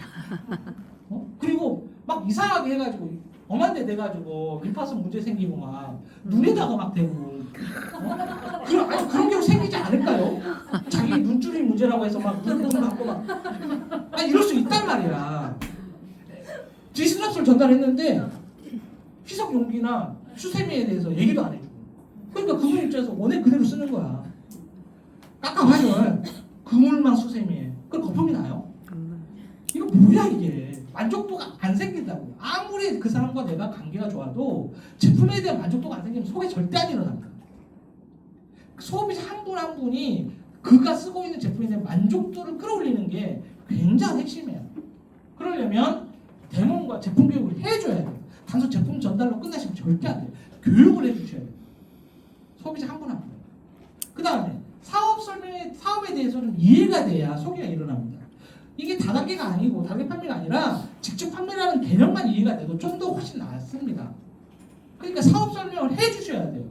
그리고 막 이상하게 해가지고 엄한 데 돼가지고 리파선 문제 생기고 막 눈에다가 막 대고. 그런 경우 생기지 않을까요? 자기 눈줄이 문제라고 해서 막 눈 갖고 막 이럴 수 있단 말이야. 디스랍스를 전달했는데 희석 용기나 수세미에 대해서 얘기도 안 해주고. 그러니까 그분 입장에서 원액 그대로 쓰는 거야. 깎아봐요. 그물망 수세미에. 그럼 거품이 나요? 이거 뭐야 이게. 만족도가 안 생긴다고. 아무리 그 사람과 내가 관계가 좋아도 제품에 대한 만족도가 안 생기면 소개 절대 안 일어납니다. 소비자 한 분 한 분이 그가 쓰고 있는 제품에 대한 만족도를 끌어올리는 게 굉장히 핵심이에요. 그러려면 데모과 제품 교육을 해줘야 돼요. 단순 제품 전달로 끝나시면 절대 안 돼요. 교육을 해주셔야 돼요. 소비자 한 분 한 분. 그 다음에 사업에 대해서 좀 이해가 돼야 소개가 일어납니다. 이게 다단계가 아니고 단계 판매가 아니라 직접 판매라는 개념만 이해가 돼도 좀 더 훨씬 낫습니다. 그러니까 사업 설명을 해주셔야 돼요.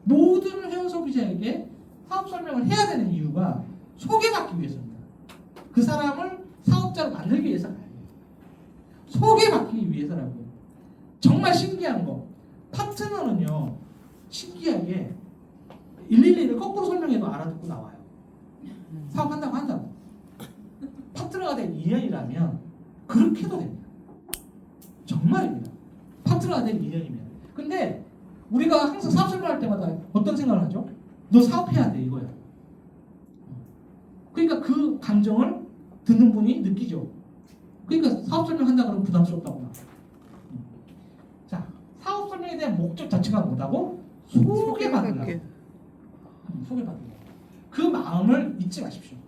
모든 회원 소비자에게 사업 설명을 해야 되는 이유가 소개받기 위해서입니다. 그 사람을 사업자로 만들기 위해서가 아니에요. 소개받기 위해서라고요. 정말 신기한 거. 파트너는요, 신기하게 111을 거꾸로 설명해도 알아듣고 나와요. 사업한다고. 파트너가 된 인연이라면 그렇게도 됩니다. 정말입니다. 파트너가 된 인연이면. 근데 우리가 항상 사업 설명할 때마다 어떤 생각을 하죠? 너 사업해야 돼 이거야. 그러니까 그 감정을 듣는 분이 느끼죠. 그러니까 사업 설명한다 그러면 부담스럽다고 나. 자, 사업 설명에 대한 목적 자체가 뭐다고? 소개받으려고. 소개받으려고. 그 마음을 잊지 마십시오.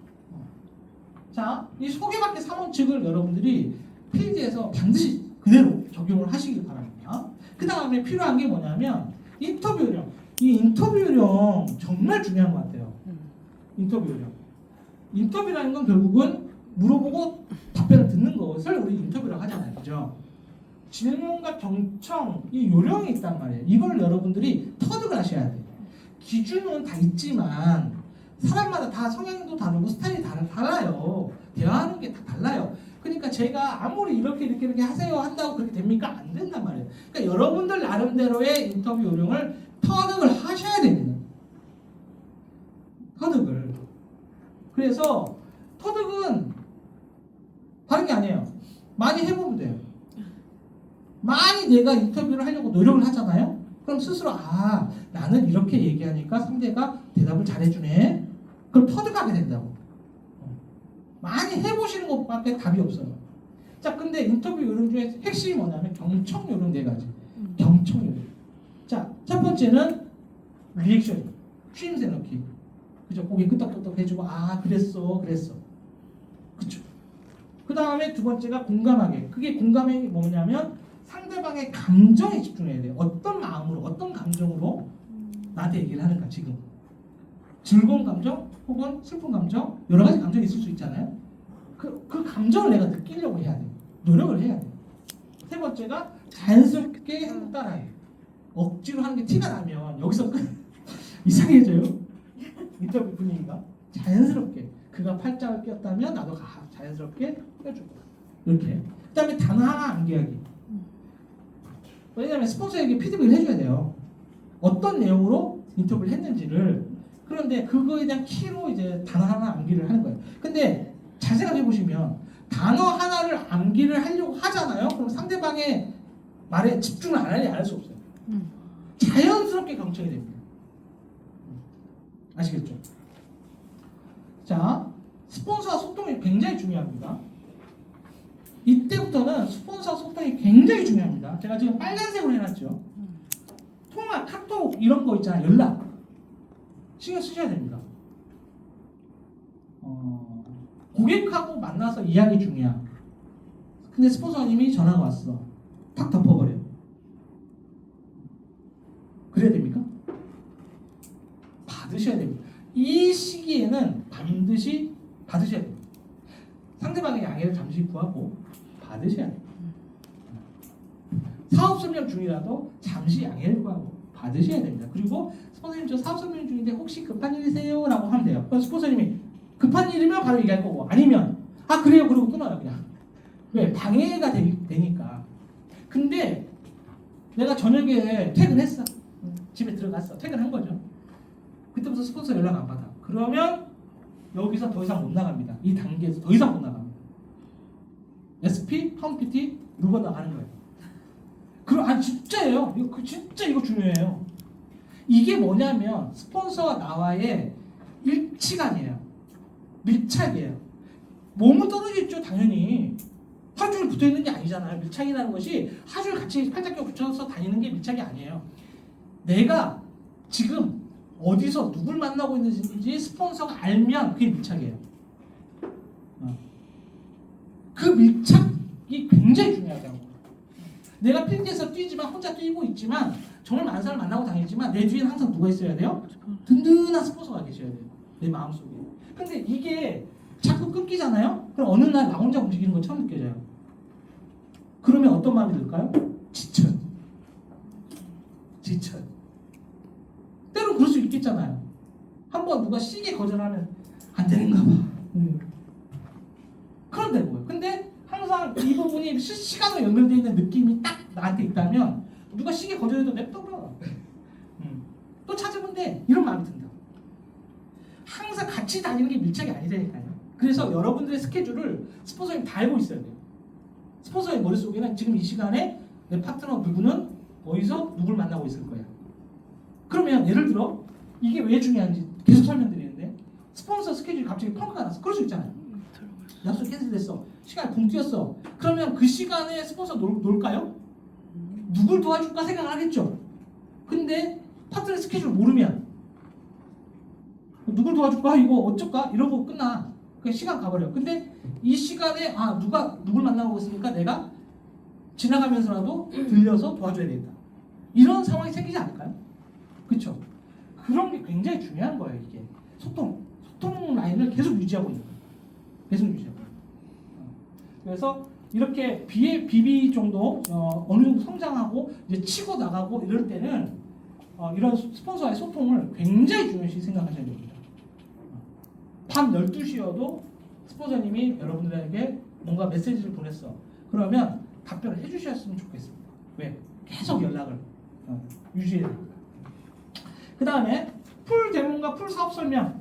자, 이 소개받기 3원칙을 여러분들이 필기에서 반드시 그대로 적용을 하시길 바랍니다. 그 다음에 필요한 게 뭐냐면 인터뷰 요령. 이 인터뷰 요령 정말 중요한 것 같아요. 인터뷰 요령. 인터뷰라는 건 결국은 물어보고 답변을 듣는 것을 우리 인터뷰라고 하잖아요. 그죠? 질문과 경청, 이 요령이 있단 말이에요. 이걸 여러분들이 터득을 하셔야 돼요. 기준은 다 있지만 사람마다 다 성향도 다르고 스타일이 달라요. 대화하는 게 다 달라요. 그러니까 제가 아무리 이렇게 하세요 한다고 그렇게 됩니까? 안 된단 말이에요. 그러니까 여러분들 나름대로의 인터뷰 요령을 터득을 하셔야 됩니다. 터득을. 그래서 터득은 다른 게 아니에요. 많이 해보면 돼요. 많이 내가 인터뷰를 하려고 노력을 하잖아요. 그럼 스스로 나는 이렇게 얘기하니까 상대가 대답을 잘해주네. 그럼 터득하게 된다고. 많이 해보시는 것밖에 답이 없어요. 자, 근데 인터뷰 요령 중에 핵심이 뭐냐면 경청 요령 4가지. 경청 요령. 자, 첫 번째는 리액션. 추임새 넣기. 그죠? 고개 끄덕끄덕 해주고 그랬어. 그쵸? 그 다음에 두 번째가 공감하게. 그게 공감이 뭐냐면 상대방의 감정에 집중해야 돼요. 어떤 마음으로, 어떤 감정으로 나한테 얘기를 하는가 지금. 즐거운 감정 혹은 슬픈 감정, 여러 가지 감정이 있을 수 있잖아요. 그 감정을 내가 느끼려고 해야 돼요. 노력을 해야 돼요. 세 번째가 자연스럽게 행동 따라해. 억지로 하는 게 티가 나면 여기서 이상해져요. 인터뷰 분위기가. 자연스럽게. 그가 팔짱을 꼈다면 나도 자연스럽게 껴주고. 이렇게. 그 다음에 단어 하나 암기하기. 왜냐하면 스폰서에게 피드백을 해줘야 돼요. 어떤 내용으로 인터뷰를 했는지를. 그런데 그거에 대한 키로 이제 단어 하나 암기를 하는 거예요. 근데 잘 생각해 보시면 단어 하나를 암기를 하려고 하잖아요. 그럼 상대방의 말에 집중을 안 하려 안 할 수 없어요. 자연스럽게 경청이 됩니다. 아시겠죠? 자, 스폰서와 소통이 굉장히 중요합니다. 이때부터는 스폰서와 소통이 굉장히 중요합니다. 제가 지금 빨간색으로 해놨죠. 통화, 카톡 이런 거 있잖아요. 연락 신경 쓰셔야 됩니다. 고객하고 만나서 이야기 중이야. 근데 스폰서님이 전화가 왔어. 탁 덮어버려. 그래야 됩니까? 받으셔야 됩니다. 이 시기에는 반드시 받으셔야 됩니다. 상대방의 양해를 잠시 구하고 받으셔야 돼요. 사업 설명 중이라도 잠시 양해를 구하고 받으셔야 됩니다. 그리고 스폰서님 저 사업 설명 중인데 혹시 급한 일이세요? 라고 하면 돼요. 그럼 스폰서님이 급한 일이면 바로 얘기할 거고 아니면 그래요 그러고 끊어요 그냥. 왜? 방해가 되니까. 근데 내가 저녁에 퇴근했어. 집에 들어갔어. 퇴근한 거죠. 그때부터 스폰서 연락 안 받아. 그러면 여기서 더 이상 못 나갑니다. 이 단계에서 더 이상 못 나갑니다. SP, 펌 PT 물건 나가는 거예요. 그럼 진짜예요. 진짜 이거 중요해요. 이게 뭐냐면 스폰서와 나와의 일치감이에요. 밀착이에요. 몸은 떨어지죠 당연히. 하루 종일 붙어 있는 게 아니잖아요. 밀착이라는 것이 하루 종일 같이 팔짱 붙여서 다니는 게 밀착이 아니에요. 내가 지금 어디서 누굴 만나고 있는지 스폰서가 알면 그게 밀착이에요. 그 밀착이 굉장히 중요하다고. 내가 필드에서 뛰지만 혼자 뛰고 있지만 정말 많은 사람을 만나고 다니지만 내 뒤에는 항상 누가 있어야 돼요? 든든한 스폰서가 계셔야 돼요. 내 마음속에. 근데 이게 자꾸 끊기잖아요? 그럼 어느 날 나 혼자 움직이는 것처럼 느껴져요. 그러면 어떤 마음이 들까요? 지쳐. 때론 그럴 수 있겠잖아요. 한번 누가 시계 거절하면 안 되는가 봐. 그런데 뭐예요? 근데 항상 이 부분이 실시간으로 연결되어 있는 느낌이 딱 나한테 있다면 누가 시계 거절해도 냅둬봐. 또 찾으면 돼. 이런 마음이 든다. 항상 같이 다니는 게 밀착이 아니라니까요. 그래서 여러분들의 스케줄을 스폰서님 다 알고 있어야 돼요. 스폰서의 머릿속에는 지금 이 시간에 내 파트너 누구는 어디서 누굴 만나고 있을 거야. 그러면 예를 들어 이게 왜 중요한지 계속 설명드리는데 스폰서 스케줄이 갑자기 펑크가 났어. 그럴 수 있잖아요. 들어갈 수. 약속 캔슬됐어. 시간이 붕 뛰었어. 그러면 그 시간에 스폰서 놀까요? 누굴 도와줄까 생각을 하겠죠. 근데 파트너 스케줄 모르면 누굴 도와줄까? 이거 어쩔까? 이러고 끝나. 그 시간 가버려. 근데 이 시간에 누굴 만나고 있으니까 내가 지나가면서라도 들려서 도와줘야 되겠다. 이런 상황이 생기지 않을까요? 그렇죠? 그런 게 굉장히 중요한 거예요. 이게 소통 라인을 계속 유지하고 있는 거예요. 계속 유지하고. 그래서 이렇게 BB 정도 어느 정도 성장하고 이제 치고 나가고 이럴 때는 이런 스폰서와의 소통을 굉장히 중요시 생각하셔야 됩니다. 밤 12시여도 스폰서님이 여러분들에게 뭔가 메시지를 보냈어. 그러면 답변을 해주셨으면 좋겠습니다. 왜? 계속 연락을 유지해야 됩니다. 그 다음에 풀 데모과 풀 사업 설명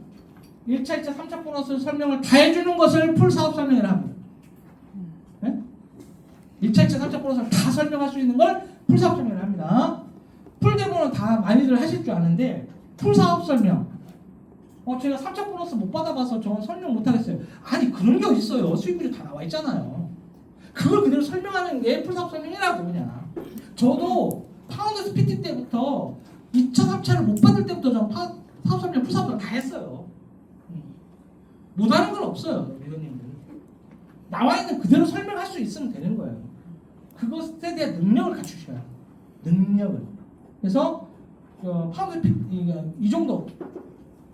1차, 2차, 3차 보너스 설명을 다 해주는 것을 풀 사업 설명이라 합니다. 네? 1차, 2차, 3차 보너스를 다 설명할 수 있는 걸 풀 사업 설명이라 합니다. 풀 데모는 다 많이들 하실 줄 아는데 풀 사업 설명 제가 3차 보너스 못 받아봐서 저는 설명 못 하겠어요. 아니 그런 게 어딨어요. 수익률이 다 나와 있잖아요. 그걸 그대로 설명하는 게 풀 사업 설명이라고 그냥. 저도 파운더스 PT 때부터 2차, 3차를 못 받을 때부터 저는 사업 설명, 풀 사업 설명 다 했어요. 못하는 건 없어요. 위원님들. 나와 있는 그대로 설명할 수 있으면 되는 거예요. 그것에 대한 능력을 갖추셔야 해요. 능력을. 그래서 파운더스 PT 이 정도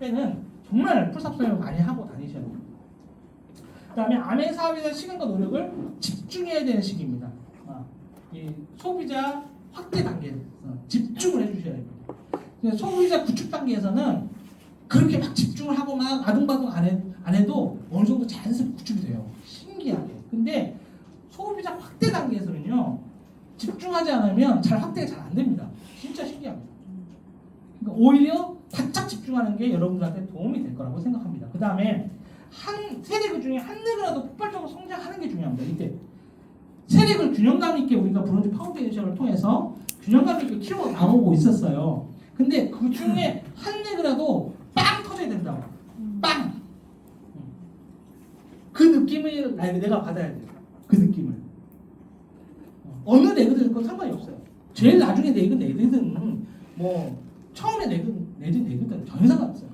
때는 정말 풀 사업 설명 많이 하고 다니셔야 돼요. 그 다음에 아멘 사업에 대한 시간과 노력을 집중해야 되는 시기입니다. 이 소비자 확대 단계에서 집중을 해주셔야 됩니다. 소비자 구축 단계에서는 그렇게 막 집중을 하고 막 아둥바둥 안 해도 어느 정도 자연스럽게 구축이 돼요. 신기하게. 근데 소비자 확대 단계에서는요 집중하지 않으면 잘 확대가 잘 안 됩니다. 진짜 신기합니다. 그러니까 오히려 바짝 집중하는 게 여러분들한테 도움이 될 거라고 생각합니다. 그 다음에 세력을 중에 한 레그라도 폭발적으로 성장하는 게 중요합니다. 이때 세력을 균형감 있게 우리가 브론즈 파운데이션을 통해서 균형감 있게 키워 나오고 있었어요. 근데 그 중에 한 레그라도 빵 터져야 된다고. 빵. 그 느낌을 내가 받아야 돼요. 그 느낌을. 어느 레그든 그건 상관이 없어요. 제일 나중에 내든 뭐 처음에 내든 전혀 상관없어요.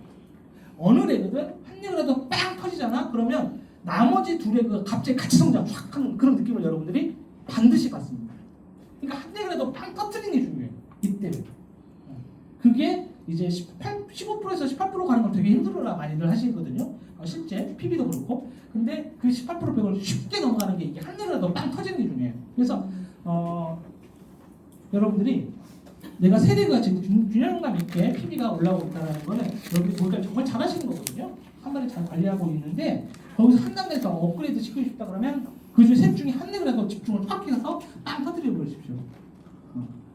어느 레그든 한 레그라도 빵 터지잖아. 그러면 나머지 두 레그가 갑자기 같이 성장 확 하는 그런 느낌을 여러분들이 반드시 받습니다. 그러니까 한 레그라도 빵 터트리는 게 중요해요. 이때. 그게 이제 15%에서 18% 가는 건 되게 힘들어라 많이들 하시거든요. 실제 PB도 그렇고. 근데 그 18% 백을 쉽게 넘어가는 게 이게 한 레그라도 빵 터지는 게 중요해요. 그래서 여러분들이 내가 세대가 지금 균형감 있게 PB가 올라오고 있다는 거는 여러분이 보니까 정말 잘하시는 거거든요. 한 마리 잘 관리하고 있는데 거기서 한 단계 더 업그레이드 시키고 싶다 그러면 그 중에 셋 중에 한 레그라도 집중을 확 해서 빵 터뜨려 버리십시오.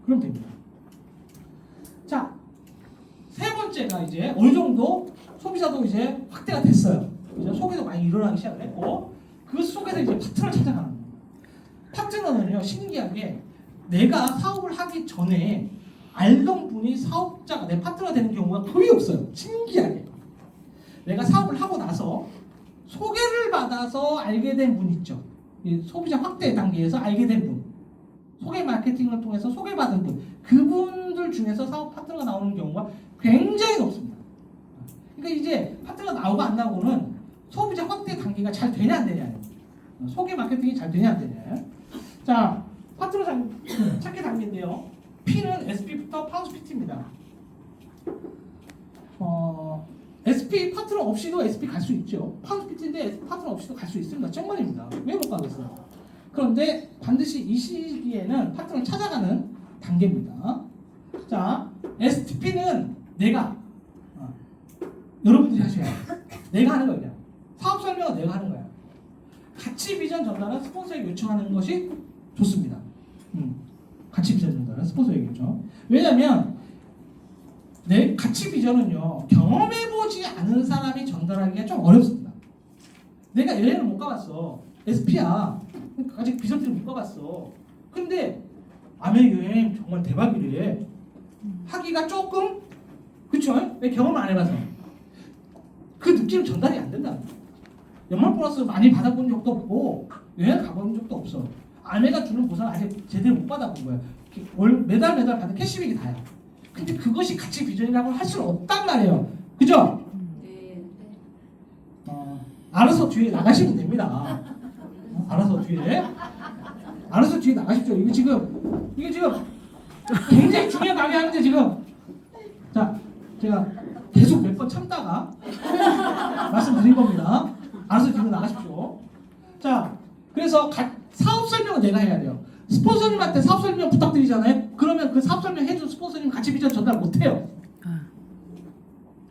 그럼 됩니다. 자, 세 번째가 이제 어느 정도 소비자도 이제 확대가 됐어요. 이제 소비도 많이 일어나기 시작을 했고 그 속에서 이제 파트너를 찾아가는 거예요. 파트너는요 신기하게 내가 사업을 하기 전에 알던 분이 사업자가 내 파트너가 되는 경우가 거의 없어요. 신기하게. 내가 사업을 하고 나서 소개를 받아서 알게 된 분 있죠. 이 소비자 확대 단계에서 알게 된 분. 소개 마케팅을 통해서 소개받은 분. 그분들 중에서 사업 파트너가 나오는 경우가 굉장히 높습니다. 그러니까 이제 파트너가 나오고 안 나오고는 소비자 확대 단계가 잘 되냐 안 되냐예요. 소개 마케팅이 잘 되냐 안 되냐예요. 자, 파트너 찾기 단계인데요. P는 SP부터 파운드 PT입니다. SP 파트너 없이도 SP 갈 수 있죠. 파운드 PT인데 파트너 없이도 갈 수 있습니다. 정말입니다. 왜 못 가겠어요? 그런데 반드시 이 시기에는 파트너를 찾아가는 단계입니다. 자, STP는 내가 여러분들이 하셔야 해요. 내가 하는 거예요. 사업 설명은 내가 하는 거야. 가치 비전 전달은 스폰서에게 요청하는 것이 좋습니다. 가치 비전 전달은 스폰서에게 요청. 왜냐하면 내 가치 비전은요 경험해보지 않은 사람이 전달하기가 좀 어렵습니다. 내가 여행을 못 가봤어. SP야. 아직 비전트를 못 가봤어. 근데 아메 여행 정말 대박이래. 하기가 조금 그쵸? 왜 경험을 안 해봐서. 그 느낌 전달이 안 된다. 연말 보너스 많이 받아본 적도 없고 여행 가본 적도 없어. 아내가 주는 보상을 아직 제대로 못 받아본 거야. 매달 받는 캐시백이 다야. 근데 그것이 가치 비전이라고 할 수는 없단 말이에요. 그죠? 알아서 뒤에 나가시면 됩니다. 알아서 뒤에 나가십시오. 이게 지금 굉장히 중요한 강의하는데 지금 자 제가 계속 몇 번 참다가 말씀드린 겁니다. 알아서 뒤로 나가십시오. 자 그래서 사업 설명은 내가 해야 돼요. 스폰서님한테 사업 설명 부탁드리잖아요. 그러면 그 사업 설명 해준 스폰서님 가치 비전 전달 못해요.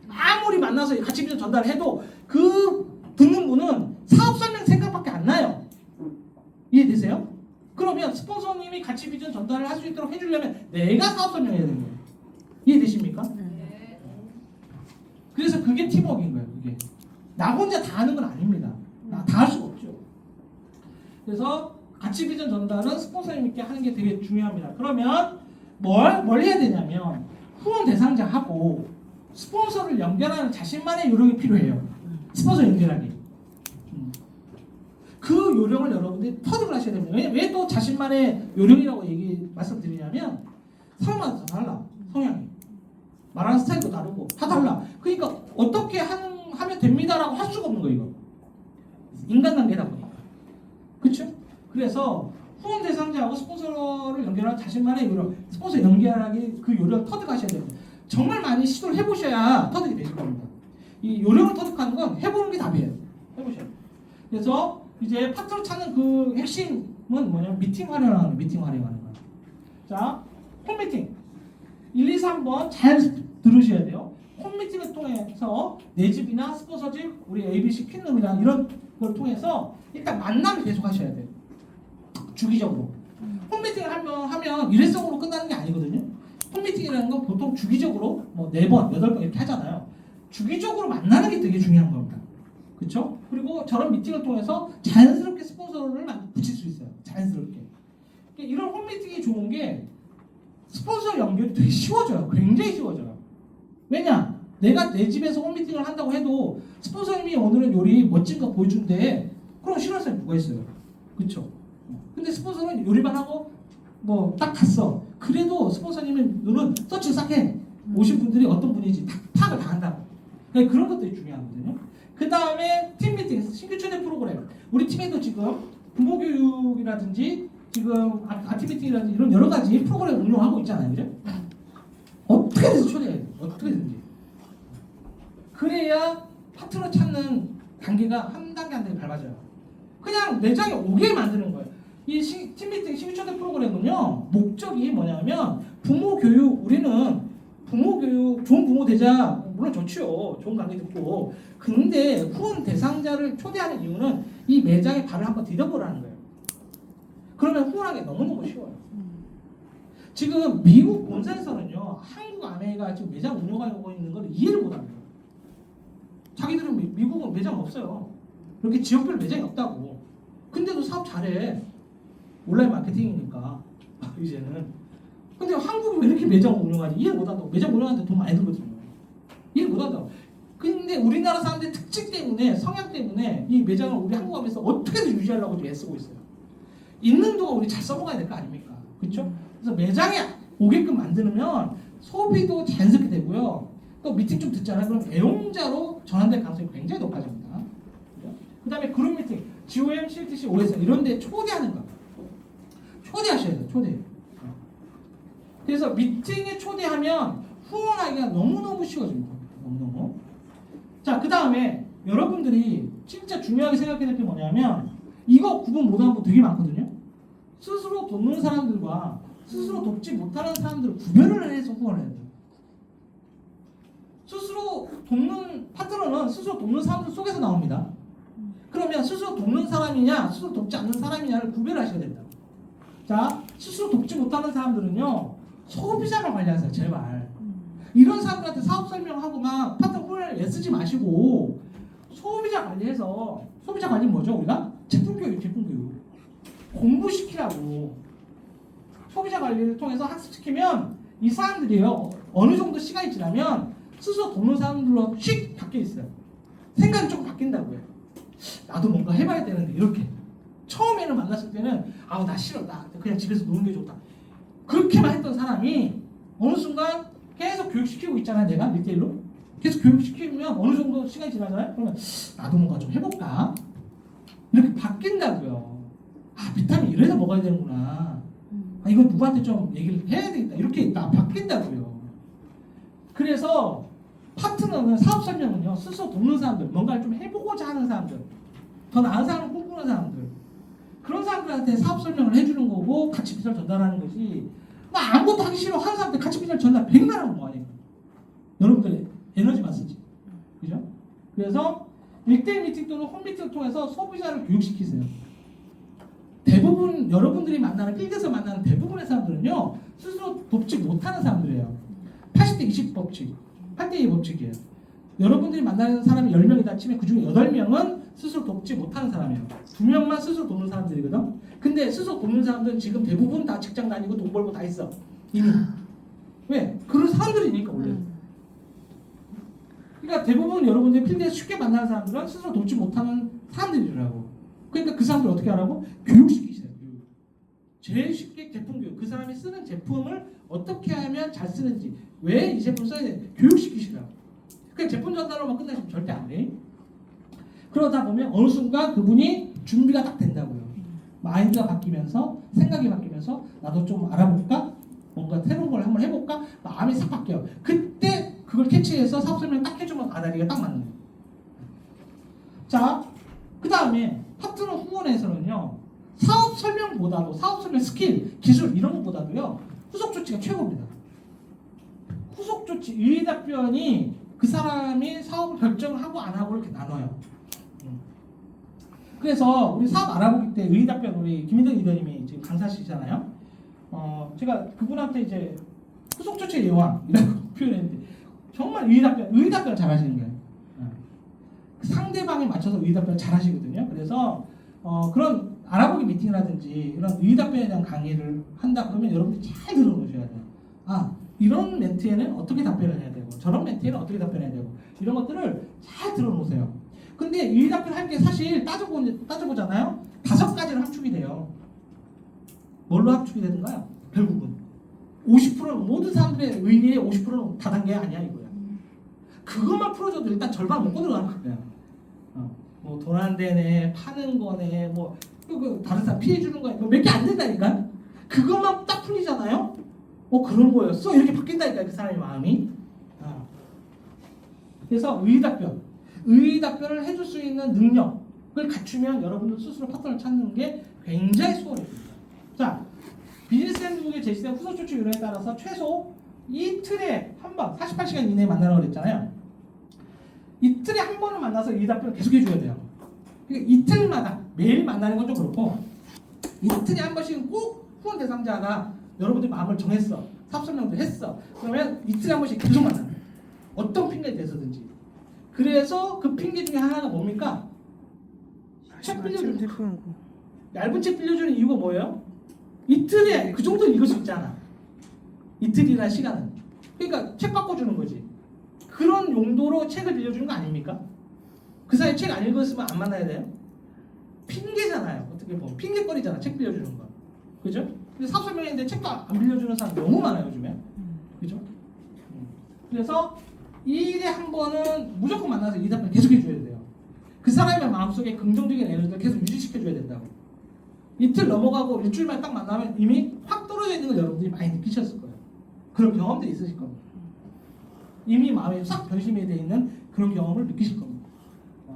아무리 만나서 가치 비전 전달해도 그 듣는 분은 사업 설명 생각밖에 안 나요. 이해되세요? 그러면 스폰서님이 가치 비전 전달을 할 수 있도록 해주려면 내가 사업 설명해야 되는 거예요. 이해되십니까? 네. 그래서 그게 팀워크인 거예요. 그게 나 혼자 다 하는 건 아닙니다. 다 할 수가 없죠. 그래서 가치 비전 전달은 스폰서님께 하는 게 되게 중요합니다. 그러면 뭘 해야 되냐면 후원 대상자하고 스폰서를 연결하는 자신만의 요령이 필요해요. 스폰서 연결하기. 그 요령을 여러분들이 터득을 하셔야 됩니다. 왜 또 자신만의 요령이라고 말씀드리냐면 사람마다 다 달라. 성향이. 말하는 스타일도 다르고 다 달라. 그러니까 어떻게 하면 됩니다라고 할 수가 없는 거예요. 이거. 인간관계다 보니까. 그렇죠? 그래서 후원 대상자하고 스폰서를 연결하는 자신만의 요령, 스폰서 연결하기 그 요령 터득하셔야 됩니다. 정말 많이 시도를 해보셔야 터득이 되실 겁니다. 이 요령을 터득하는 건 해보는 게 답이에요. 해보셔야 돼요. 그래서 이제 파트너 찾는 그 핵심은 뭐냐면 미팅 활용하는 거예요. 자, 홈미팅 1, 2, 3번 잘 들으셔야 돼요. 홈미팅을 통해서 내 집이나 스폰서집, 우리 ABC 퀸룸이랑 이런 걸 통해서 일단 만남을 계속 하셔야 돼요. 주기적으로. 홈미팅을 하면 일회성으로 끝나는 게 아니거든요. 홈미팅이라는 건 보통 주기적으로 뭐 4번, 8번 이렇게 하잖아요. 주기적으로 만나는 게 되게 중요한 겁니다. 그렇죠? 그리고 저런 미팅을 통해서 자연스럽게 스폰서를 붙일 수 있어요. 자연스럽게. 이런 홈미팅이 좋은 게 스폰서 연결이 되게 쉬워져요. 굉장히 쉬워져요. 왜냐? 내가 내 집에서 홈미팅을 한다고 해도 스폰서님이 오늘은 요리 멋진 거 보여준대. 그럼 싫어할 사람이 누가 있어요? 그렇죠? 근데 스폰서는 요리만 하고 뭐 딱 갔어. 그래도 스폰서님은 눈은 서치를 싹 해. 오신 분들이 어떤 분인지 파악을 다 한다고. 그러니까 그런 것들이 중요하거든요. 그 다음에 팀 미팅, 신규 초대 프로그램. 우리 팀에도 지금 부모 교육이라든지 지금 아티비티라든지 이런 여러 가지 프로그램 운영하고 있잖아요. 그죠? 어떻게든지 초대해야 돼요. 어떻게든지. 그래야 파트너 찾는 단계가 한 단계 한 단계 밟아져요. 그냥 매장에 오게 만드는 거예요. 이 팀미팅 신규 초대 프로그램은요. 목적이 뭐냐면 부모 교육, 우리는 부모 교육, 좋은 부모 되자 물론 좋죠. 좋은 강의 듣고. 근데 후원 대상자를 초대하는 이유는 이 매장에 발을 한번 디뎌보라는 거예요. 그러면 후원하기 너무너무 쉬워요. 지금 미국 본사에서는요. 한국 아메가 지금 매장 운영하고 있는 걸 이해를 못합니다. 자기들은 미국은 매장 없어요. 그렇게 지역별 매장이 없다고. 근데도 사업 잘해. 온라인 마케팅이니까 이제는. 근데 한국이 왜 이렇게 매장을 운영하지? 이해 못한다고. 매장 운영하는데 돈 많이 들거든요. 이해 못한다고. 근데 우리나라 사람들의 특징 때문에, 성향 때문에 이 매장을 우리 한국업에서 어떻게든 유지하려고 좀 애쓰고 있어요. 있는 동안 우리 잘 써먹어야 될 거 아닙니까? 그렇죠? 그래서 매장에 오게끔 만들면 소비도 자연스럽게 되고요. 또 미팅 좀 듣잖아요. 그럼 애용자로 전환될 가능성이 굉장히 높아집니다. 그 다음에 그룹 미팅, GOM, CLTC, OS 이런 데 초대하는 거. 초대하셔야 돼요. 초대. 그래서 미팅에 초대하면 후원하기가 너무너무 쉬워집니다. 너무너무. 자, 그 다음에 여러분들이 진짜 중요하게 생각해야 될 게 뭐냐면 이거 구분 못하는 분 되게 많거든요. 스스로 돕는 사람들과 스스로 돕지 못하는 사람들을 구별을 해서 후원을 해야 돼요. 스스로 돕는 파트너는 스스로 돕는 사람들 속에서 나옵니다. 그러면 스스로 돕는 사람이냐 스스로 돕지 않는 사람이냐를 구별하셔야 된다. 자, 스스로 돕지 못하는 사람들은요. 소비자를 관리하세요. 제발. 이런 사람들한테 사업 설명하고 막 파트너 후원을 애쓰지 마시고 소비자 관리해서, 소비자 관리는 뭐죠? 우리가? 제품 교육. 공부시키라고. 소비자 관리를 통해서 학습시키면 이 사람들이요. 어느 정도 시간이 지나면 스스로 돕는 사람들로 휙 바뀌어 있어요. 생각이 조금 바뀐다고요. 나도 뭔가 해봐야 되는데 이렇게. 처음에는 만났을 때는 아우 나 싫어, 나 그냥 집에서 노는 게 좋다, 그렇게만 했던 사람이 어느 순간 계속 교육시키고 있잖아요. 내가 1대1로 계속 교육시키면 어느 정도 시간이 지나잖아요. 그러면 나도 뭔가 좀 해볼까, 이렇게 바뀐다고요. 아, 비타민 이래서 먹어야 되는구나, 아, 이거 누구한테 좀 얘기를 해야 되겠다, 이렇게 바뀐다고요. 그래서 파트너는, 사업 설명은요, 스스로 돕는 사람들, 뭔가를 좀 해보고자 하는 사람들, 더 나은 사람을 꿈꾸는 사람들, 그런 사람들한테 사업 설명을 해주는 거고 가치 비전을 전달하는 거지. 나 아무것도 하기 싫어 하는 사람한테 가치 비전을 전달 백날 하는 거 아니에요. 여러분들의 에너지만 쓰지. 그죠? 그래서 1대1 미팅 또는 홈 미팅을 통해서 소비자를 교육시키세요. 대부분 여러분들이 만나는 필드에서 만나는 대부분의 사람들은요, 스스로 돕지 못하는 사람들이에요. 80대 20 법칙, 8대2 법칙이에요. 여러분들이 만나는 사람이 10명이다 치면 그중에 8명은 스스로 돕지 못하는 사람이에요. 2명만 스스로 돕는 사람들이거든. 근데 스스로 돕는 사람들은 지금 대부분 다 직장 다니고 돈 벌고 다 있어. 이미. 왜? 그런 사람들이니까 원래. 그러니까 대부분 여러분들이 필드에서 쉽게 만나는 사람들은 스스로 돕지 못하는 사람들이라고. 그러니까 그 사람들 어떻게 하라고? 교육시키세요. 교육. 제일 쉽게 제품 교육. 그 사람이 쓰는 제품을 어떻게 하면 잘 쓰는지, 왜 이 제품을 써야 돼, 교육시키시라고. 그냥 제품 전달로만 끝나시면 절대 안 돼. 그러다 보면 어느 순간 그분이 준비가 딱 된다고요. 마인드가 바뀌면서, 생각이 바뀌면서, 나도 좀 알아볼까? 뭔가 새로운 걸 한번 해볼까? 마음이 싹 바뀌어요. 그때 그걸 캐치해서 사업 설명 딱 해주면 아다리가 딱 맞는 거예요. 자, 그 다음에 파트너 후원에서는요, 사업 설명보다도, 사업 설명 스킬, 기술 이런 것보다도요, 후속 조치가 최고입니다. 후속 조치, 의의 답변이 그 사람이 사업을 결정을 하고 안 하고 이렇게 나눠요. 그래서 우리 사업 알아보기 때 의의 답변, 우리 김인덕 리더님이 지금 강사시잖아요. 제가 그분한테 이제 후속 조치의 여왕이라고 표현했는데, 정말 의의 답변을 잘 하시는 거예요. 그 상대방에 맞춰서 의의 답변을 잘 하시거든요. 그래서 그런 알아보기 미팅이라든지 이런 의의 답변에 대한 강의를 한다 그러면 여러분들이 잘 들어놓으셔야 돼요. 아, 이런 멘트에는 어떻게 답변을 해야 되고, 저런 멘트에는 어떻게 답변해야 되고, 이런 것들을 잘 들어놓으세요. 근데 의의 답변할 게 사실 따져보잖아요. 5가지로 합축이 돼요. 뭘로 합축이 되는가요? 결국은 50%는 모든 사람들의 의의의 50%는 다단계 아니야 이거야. 그것만 풀어줘도 일단 절반 먹고 들어가는 거야. 뭐 돈 안 되네, 파는 거네, 뭐 다른 사람 피해 주는 거야, 몇 개 안 된다니까. 그것만 딱 풀리잖아요. 그런 거였어, 이렇게 바뀐다니까 그 사람의 마음이. 그래서 의의 답변을 해줄 수 있는 능력을 갖추면 여러분들 스스로 파트너를 찾는 게 굉장히 수월해집니다. 자, 비즈니스 핸드북에 제시된 후속 조치 요령에 따라서 최소 이틀에 한 번, 48시간 이내에 만나라고 그랬잖아요. 이틀에 한 번은 만나서 의의 답변을 계속 해줘야 돼요. 그러니까 이틀마다, 매일 만나는 건 좀 그렇고, 이틀에 한 번씩은 꼭 후원 대상자가 여러분들 마음을 정했어, 사업 설명도 했어, 그러면 이틀에 한 번씩 계속 만나는 거예요. 어떤 핑계에 대해서든지. 그래서 그 핑계 중에 하나가 뭡니까? 책 빌려주는 거. 얇은 책 빌려주는 이유가 뭐예요? 이틀에 그 정도는 읽을 수 있잖아. 이틀이라는 시간은. 그러니까 책 바꿔주는 거지. 그런 용도로 책을 빌려주는 거 아닙니까? 그 사이에 책 안 읽었으면 안 만나야 돼요? 핑계잖아요. 어떻게 보면 핑계거리잖아, 책 빌려주는 거. 그죠? 근데 사업 설명했는데 책도 안 빌려주는 사람 너무 많아요 요즘에. 그죠? 그래서 1일에 한 번은 무조건 만나서 이 답변 계속 해줘야 돼요. 그 사람의 마음속에 긍정적인 에너지를 계속 유지시켜줘야 된다고. 이틀 넘어가고 일주일 만에 딱 만나면 이미 확 떨어져 있는 걸 여러분들이 많이 느끼셨을 거예요. 그런 경험들이 있으실 겁니다. 이미 마음이 싹 변심이 되어 있는 그런 경험을 느끼실 겁니다.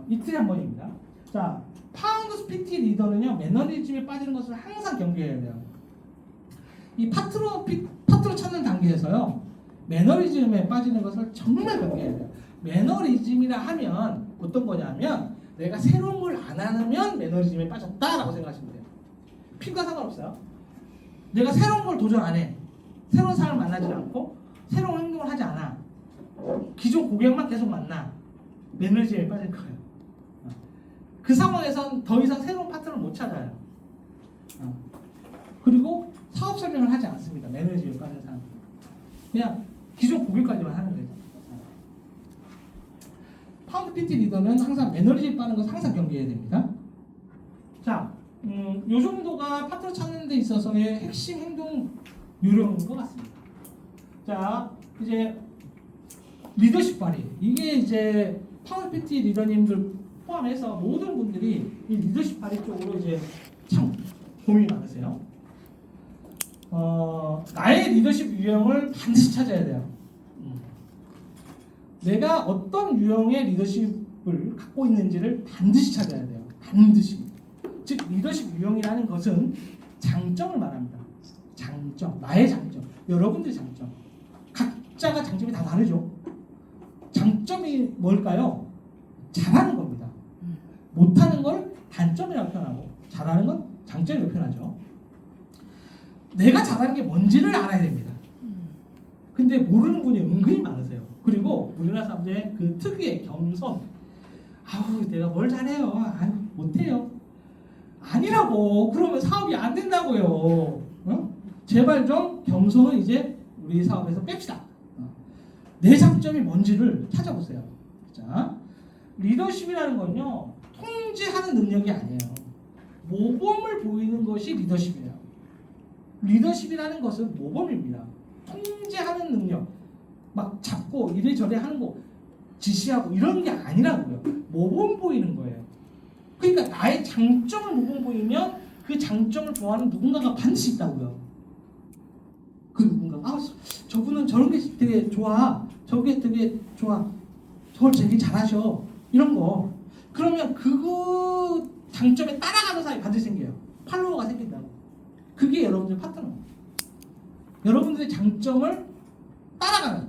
이틀에 한 번입니다. 자, 파운드 PT 리더는요, 매너리즘에 빠지는 것을 항상 경계해야 돼요. 이 파트너 찾는 단계에서요, 매너리즘에 빠지는 것을 정말 경계해야 돼요. 매너리즘이라 하면 어떤 거냐면, 내가 새로운 걸 안 하면 매너리즘에 빠졌다라고 생각하시면 돼요. 필과 상관없어요. 내가 새로운 걸 도전 안 해, 새로운 사람을 만나지 않고 새로운 행동을 하지 않아, 기존 고객만 계속 만나, 매너리즘에 빠질 거예요. 그 상황에선 더 이상 새로운 파트너를 못 찾아요. 그리고 사업 설명을 하지 않습니다. 매너리즘에 빠진 사람은 그냥 기존 고객 관리만 하는 거죠. 파운드 PT 리더는 항상 매너리즘 빠는 거 항상 경계해야 됩니다. 자, 요 정도가 파트너 찾는 데 있어서의 핵심 행동 요령인 것 같습니다. 자, 이제 리더십 발휘. 이게 이제 파운드 PT 리더님들 포함해서 모든 분들이 이 리더십 발휘 쪽으로 이제 참 고민이 많으세요. 나의 리더십 유형을 반드시 찾아야 돼요. 내가 어떤 유형의 리더십을 갖고 있는지를 반드시 찾아야 돼요. 반드시. 즉 리더십 유형이라는 것은 장점을 말합니다. 장점, 나의 장점, 여러분들의 장점. 각자가 장점이 다 다르죠. 장점이 뭘까요? 잘하는 겁니다. 못하는 걸 단점이라고 표현하고 잘하는 건 장점이라고 표현하죠. 내가 잘하는 게 뭔지를 알아야 됩니다. 근데 모르는 분이 은근히 많으세요. 그리고 우리나라 사람들의 그 특유의 겸손. 아우 내가 뭘 잘해요. 아유 못해요. 아니라고. 그러면 사업이 안 된다고요. 어? 제발 좀 겸손은 이제 우리 사업에서 뺍시다. 내 장점이 뭔지를 찾아보세요. 자, 리더십이라는 건요 통제하는 능력이 아니에요. 모범을 보이는 것이 리더십이에요. 리더십이라는 것은 모범입니다. 통제하는 능력, 막 잡고 이래저래 하는 거 지시하고 이런 게 아니라고요. 모범 보이는 거예요. 그러니까 나의 장점을 모범 보이면 그 장점을 좋아하는 누군가가 반드시 있다고요. 그 누군가, 저분은 저런 게 되게 좋아, 저게 되게 좋아, 저걸 되게 잘하셔, 이런 거. 그러면 그 장점에 따라가는 사람이 반드시 생겨요. 팔로워가 생긴다고. 그게 여러분들 파트너. 여러분들의 장점을 따라가는.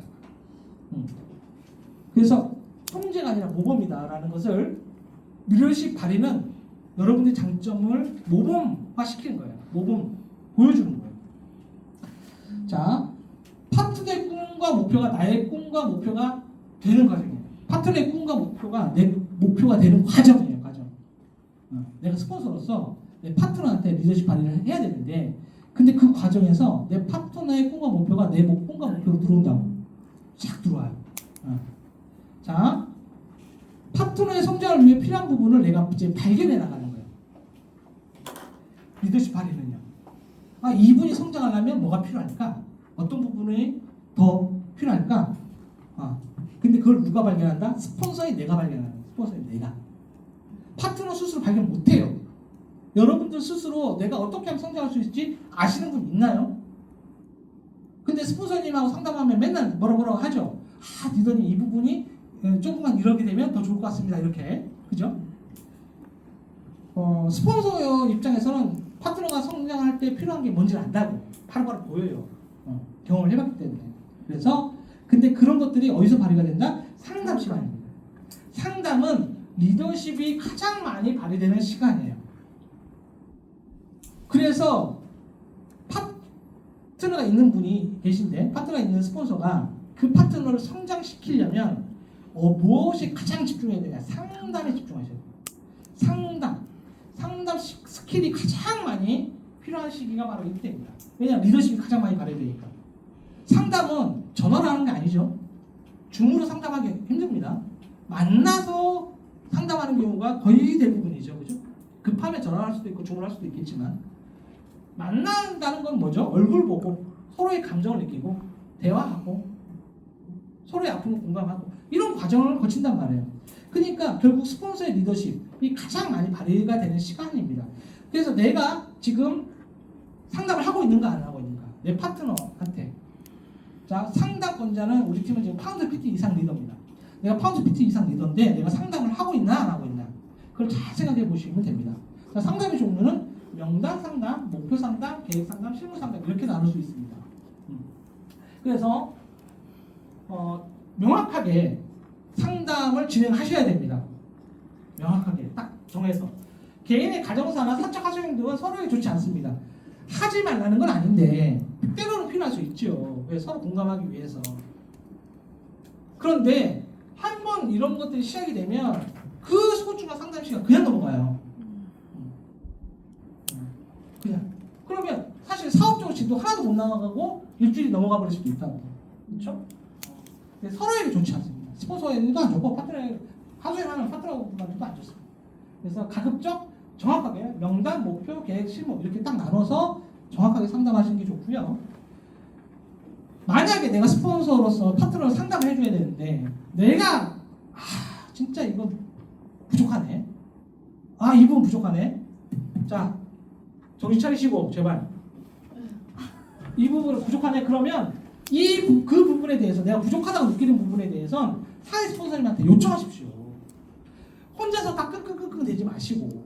그래서 통제가 아니라 모범이다라는 것을 리더십 발휘는 여러분들의 장점을 모범화시키는 거예요. 모범 보여주는 거예요. 자, 파트너의 꿈과 목표가 나의 꿈과 목표가 되는 과정이에요. 파트너의 꿈과 목표가 내 목표가 되는 과정이에요. 과정. 내가 스폰서로서 내 파트너한테 리더십 발휘를 해야 되는데, 근데 그 과정에서 내 파트너의 꿈과 목표가 내 꿈과 목표로 들어온다고. 쫙 들어와요. 자, 파트너의 성장을 위해 필요한 부분을 내가 이제 발견해 나가는 거예요. 리더십 발휘는요. 이분이 성장하려면 뭐가 필요할까? 어떤 부분이 더 필요할까? 근데 그걸 누가 발견한다? 스폰서인 내가 발견하는 거예요. 스폰서인 내가. 파트너 스스로 발견 못해요. 여러분들 스스로 내가 어떻게 하면 성장할 수 있을지 아시는 분 있나요? 근데 스폰서님하고 상담하면 맨날 뭐라고 하죠. 리더님 이 부분이 조금만 이렇게 되면 더 좋을 것 같습니다. 이렇게. 그죠? 스폰서 입장에서는 파트너가 성장할 때 필요한 게 뭔지를 안다고. 바로바로 보여요. 경험을 해봤기 때문에. 그래서 근데 그런 것들이 어디서 발휘가 된다? 상담 시간입니다. 상담은 리더십이 가장 많이 발휘되는 시간이에요. 그래서 파트너가 있는 분이 계신데, 파트너가 있는 스폰서가 그 파트너를 성장시키려면 무엇이 가장 집중해야 되냐? 상담에 집중하셔야 돼요. 상담 스킬이 가장 많이 필요한 시기가 바로 이때입니다. 왜냐하면 리더십이 가장 많이 발휘되니까. 상담은 전화로 하는 게 아니죠. 줌으로 상담하기 힘듭니다. 만나서 상담하는 경우가 거의 대부분이죠. 그죠? 급하면 전화할 수도 있고 줌으로 할 수도 있겠지만, 만난다는 건 뭐죠? 얼굴 보고 서로의 감정을 느끼고 대화하고 서로의 아픔을 공감하고 이런 과정을 거친단 말이에요. 그러니까 결국 스폰서의 리더십이 가장 많이 발휘가 되는 시간입니다. 그래서 내가 지금 상담을 하고 있는가 안 하고 있는가, 내 파트너한테. 자, 상담권자는 우리 팀은 지금 파운드 PT 이상 리더입니다. 내가 파운드 PT 이상 리더인데 내가 상담을 하고 있나 안 하고 있나, 그걸 잘 생각해 보시면 됩니다. 자, 상담의 종류는 명단 상담, 목표 상담, 계획 상담, 실무 상담 이렇게 나눌 수 있습니다. 그래서 명확하게 상담을 진행하셔야 됩니다. 명확하게 딱 정해서. 개인의 가정사나 사적 가정 행동은 서로에게 좋지 않습니다. 하지 말라는 건 아닌데 때로는 필요할 수 있죠. 왜? 서로 공감하기 위해서. 그런데 한번 이런 것들이 시작이 되면 그 소중한 상담 시간 그냥 넘어가요. 그냥. 그러면 사실 사업적으로 진도 하나도 못 나가고 일주일이 넘어가 버릴 수도 있다고. 그렇죠? 서로에게 좋지 않습니다. 스폰서에게도 안 좋고 하루에 하는 파트너분한테도 안 줬어요. 그래서 가급적 정확하게 명단, 목표, 계획, 실무 이렇게 딱 나눠서 정확하게 상담하시는 게 좋고요. 만약에 내가 스폰서로서 파트너를 상담을 해줘야 되는데 내가 진짜 이건 부족하네. 이 부분 부족하네. 자, 정신 차리시고 제발. 이 부분은 부족하네. 그러면 그 부분에 대해서 내가 부족하다고 느끼는 부분에 대해서는 사회 스폰서님한테 요청하십시오. 혼자서 다 끙끙끙끙 대지 마시고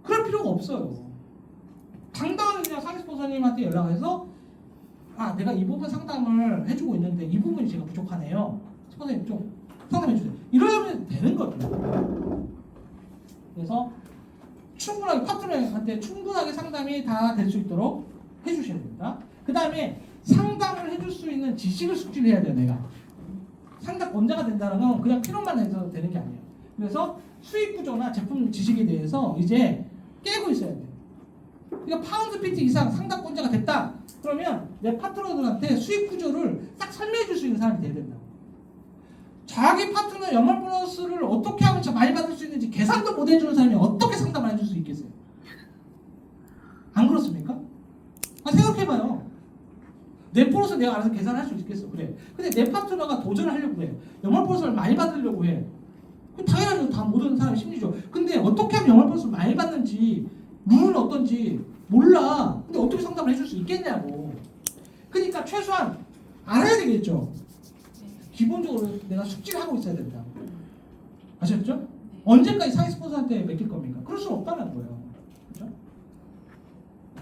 그럴 필요가 없어요. 당당하게 그냥 사회 스폰서님한테 연락해서 내가 이 부분 상담을 해주고 있는데 이 부분이 제가 부족하네요. 스폰서님 좀 상담해 주세요. 이러면 되는 거예요. 그래서 충분하게 파트너한테 충분하게 상담이 다 될 수 있도록 해주셔야 됩니다. 그 다음에 상담을 해줄 수 있는 지식을 숙지를 해야 돼요. 내가 상담 권자가 된다는 건 그냥 필요만 해서 되는 게 아니에요. 그래서 수익 구조나 제품 지식에 대해서 이제 깨고 있어야 돼요. 그러니까 파운드 피트 이상 상담권자가 됐다. 그러면 내 파트너들한테 수익 구조를 딱 설명해 줄 수 있는 사람이 돼야 된다. 자기 파트너 연말 보너스를 어떻게 하면 많이 받을 수 있는지 계산도 못 해주는 사람이 어떻게 상담을 해줄 수 있겠어요? 안 그렇습니까? 생각해봐요. 내 보너스 내가 알아서 계산할 수 있겠어. 그래. 근데 내 파트너가 도전을 하려고 해. 연말 보너스를 많이 받으려고 해. 당연하죠. 다 모든 사람의 심리죠. 근데 어떻게 하면 연말 보너스를 많이 받는지 룰은 어떤지 몰라. 근데 어떻게 상담을 해줄 수 있겠냐고. 그러니까 최소한 알아야 되겠죠. 기본적으로 내가 숙지를 하고 있어야 된다. 아셨죠? 언제까지 사회 스폰서한테 맡길 겁니까? 그럴 수 없다는 거예요. 그렇죠?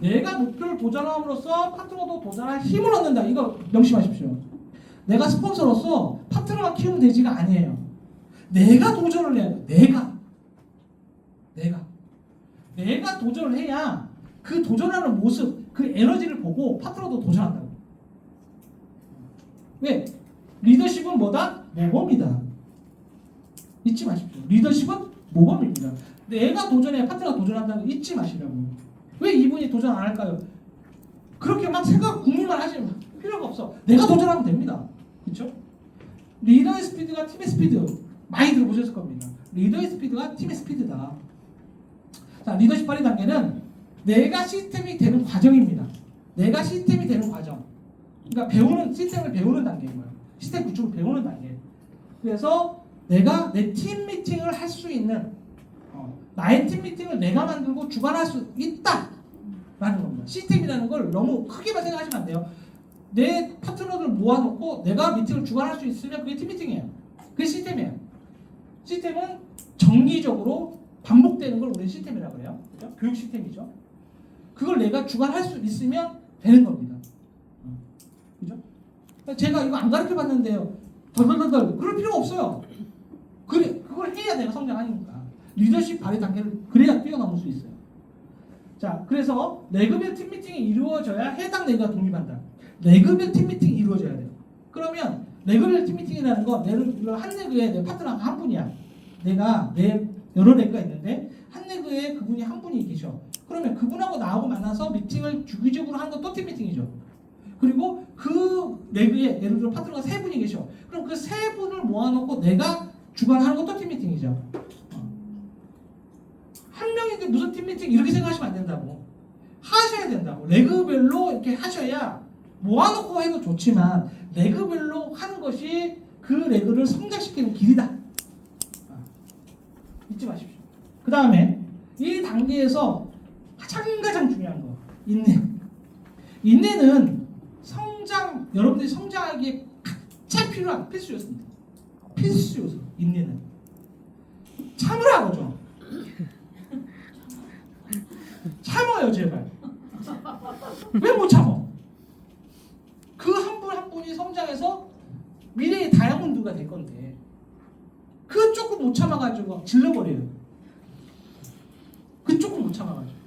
내가 목표를 도전함으로써 파트너도 도전할 힘을 얻는다. 이거 명심하십시오. 내가 스폰서로서 파트너만 키우면 되지가 아니에요. 내가 도전을 해야 돼요. 내가 도전을 해야 그 도전하는 모습, 그 에너지를 보고 파트너도 도전한다고. 왜? 리더십은 뭐다? 모범이다. 잊지 마십시오. 리더십은 모범입니다. 내가 도전해 파트너가 도전한다는 거 잊지 마시라고. 왜 이분이 도전 안 할까요? 그렇게 막 생각 궁리만 하시면 필요가 없어. 내가 도전하면 됩니다. 그렇죠? 리더의 스피드가 팀의 스피드 많이 들어보셨을 겁니다. 리더의 스피드가 팀의 스피드다. 자, 리더십 발휘 단계는 내가 시스템이 되는 과정입니다. 내가 시스템이 되는 과정. 그러니까 시스템을 배우는 단계인 거예요. 시스템 구축을 배우는 단계. 그래서 내가 내 팀 미팅을 할 수 있는 나의 팀 미팅을 내가 만들고 주관할 수 있다라는 겁니다. 시스템이라는 걸 너무 크게만 생각하시면 안 돼요. 내 파트너들 모아놓고 내가 미팅을 주관할 수 있으면 그게 팀 미팅이에요. 그게 시스템이에요. 시스템은 정기적으로 반복되는 걸 우리는 시스템이라고 해요. 그죠? 교육 시스템이죠. 그걸 내가 주관할 수 있으면 되는 겁니다. 그죠? 제가 이거 안 가르쳐 봤는데요. 덜덜덜덜 그럴 필요가 없어요. 그걸 해야 내가 성장하니까. 리더십 발휘 단계를 그래야 뛰어넘을 수 있어요. 자, 그래서 레그별 팀 미팅이 이루어져야 해당 레그가 독립한다. 레그별 팀 미팅이 이루어져야 돼요. 그러면 레그별 팀 미팅이라는 건 한 레그에 내 파트너가 한 분이야. 내가 여러 레그가 있는데 한 레그에 그분이 한 분이 계셔. 그러면 그분하고 나하고 만나서 미팅을 주기적으로 하는 건 또 팀 미팅이죠. 그리고 그 레그에 예를 들어 파트너가 세 분이 계셔. 그럼 그 세 분을 모아놓고 내가 주관하는 건 또 팀 미팅이죠. 한 명인데 무슨 팀 미팅 이렇게 생각하시면 안 된다고. 하셔야 된다고. 레그별로 이렇게 하셔야 모아놓고 해도 좋지만 레그별로 하는 것이 그 레그를 성장시키는 길이다. 잊지 마십시오. 그 다음에 이 단계에서 가장 중요한 거 인내. 인내는 여러분들이 성장하기에 가장 필요한 필수였습니다. 필수요소. 인내는 참으라고죠. 참아요 제발. 왜 못 참어? 그 한 분 한 분이 성장해서 미래의 다이아몬드가 될 건데 그 조금 못 참아가지고 질러버려요. 그 조금 못 참아가지고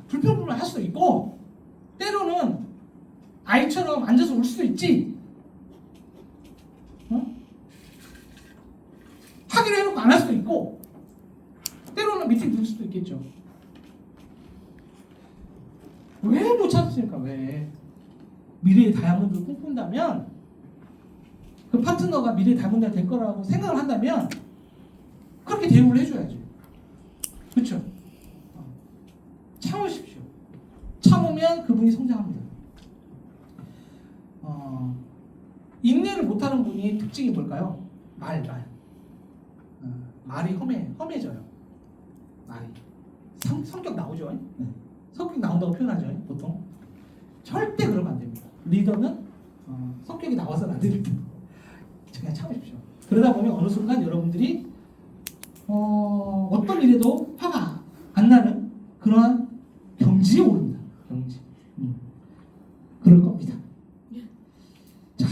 불평불만 할 수도 있고 때로는 아이처럼 앉아서 울 수도 있지. 하기로 해놓고 안 할 수도 있고 때로는 미팅 늦을 수도 있겠죠. 왜 못 참습니까? 왜? 미래의 다이아몬드를 꿈꾼다면 그 파트너가 미래의 다이아몬드가 될 거라고 생각을 한다면 그렇게 대우를 해줘야지. 그렇죠? 참으십시오. 참으면 그분이 성장합니다. 인내를 못하는 분이 특징이 뭘까요? 말. 말이 험해져요. 말이. 성격 나오죠? 네. 성격 나온다고 표현하죠, 보통. 절대 그러면 안 됩니다. 리더는 성격이 나와서는 안 됩니다. 그냥 참으십시오. 그러다 보면 어느 순간 여러분들이 어떤 일에도 화가 안 나는 그러한 경지에 오릅니다. 경지. 그럴 겁니다. 자,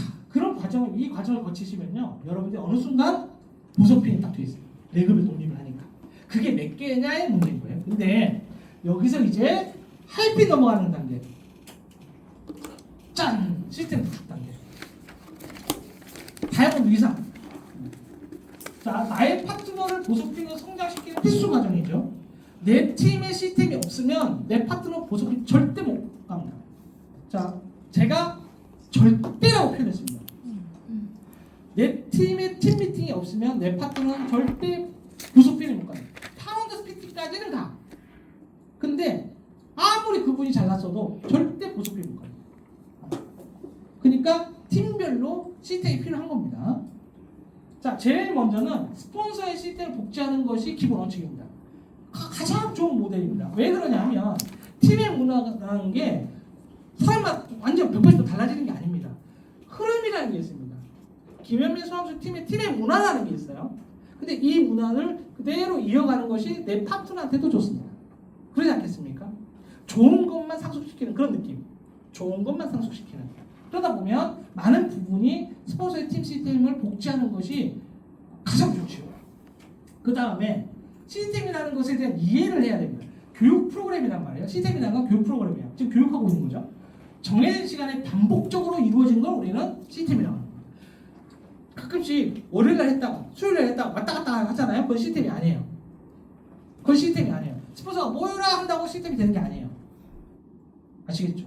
이 과정을 거치시면요, 여러분들이 어느 순간 보석핀이 딱 돼 있어요. 레벨을 독립을 하니까. 그게 몇 개냐의 문제인 거예요. 근데 여기서 이제 하이핀 넘어가는 단계. 짠! 시스템 구축 단계. 다이아몬드 이상. 자, 나의 파트너를 보석핀으로 성장시키는 필수 과정이죠. 내 팀의 시스템이 없으면 내 파트너 보석핀 절대 못 갑니다. 자, 제가 절대라고 표현했습니다. 내 팀의 팀 미팅이 없으면 내 파트너는 절대 보석핀을 못 가요. 파운드 스피팅까지는 가. 근데 아무리 그분이 잘났어도 절대 보석핀 못 가요. 그러니까 팀별로 시스템이 필요한 겁니다. 자, 제일 먼저는 스폰서의 시스템을 복제하는 것이 기본 원칙입니다. 가장 좋은 모델입니다. 왜 그러냐면 팀의 문화라는 게 사람마다 완전 180도 달라지는 게 아닙니다. 흐름이라는 게 있습니다. 김현민 수험수 팀의 문화라는 게 있어요. 근데 이 문화를 그대로 이어가는 것이 내 파트너한테도 좋습니다. 그러지 않겠습니까? 좋은 것만 상속시키는 그런 느낌. 좋은 것만 상속시키는. 그러다 보면 많은 부분이 스폰서의 팀 시스템을 복제하는 것이 가장 좋죠. 그 다음에 시스템이라는 것에 대한 이해를 해야 됩니다. 교육 프로그램이란 말이에요. 시스템이라는 건 교육 프로그램이에요. 지금 교육하고 있는 거죠. 정해진 시간에 반복적으로 이루어진 걸 우리는 시스템이라고 합니다. 가끔씩 월요일날 했다가 수요일날 했다가 왔다 갔다 하잖아요. 그건 시스템이 아니에요. 그건 시스템이 아니에요. 스폰서가 모여라 한다고 시스템이 되는 게 아니에요. 아시겠죠?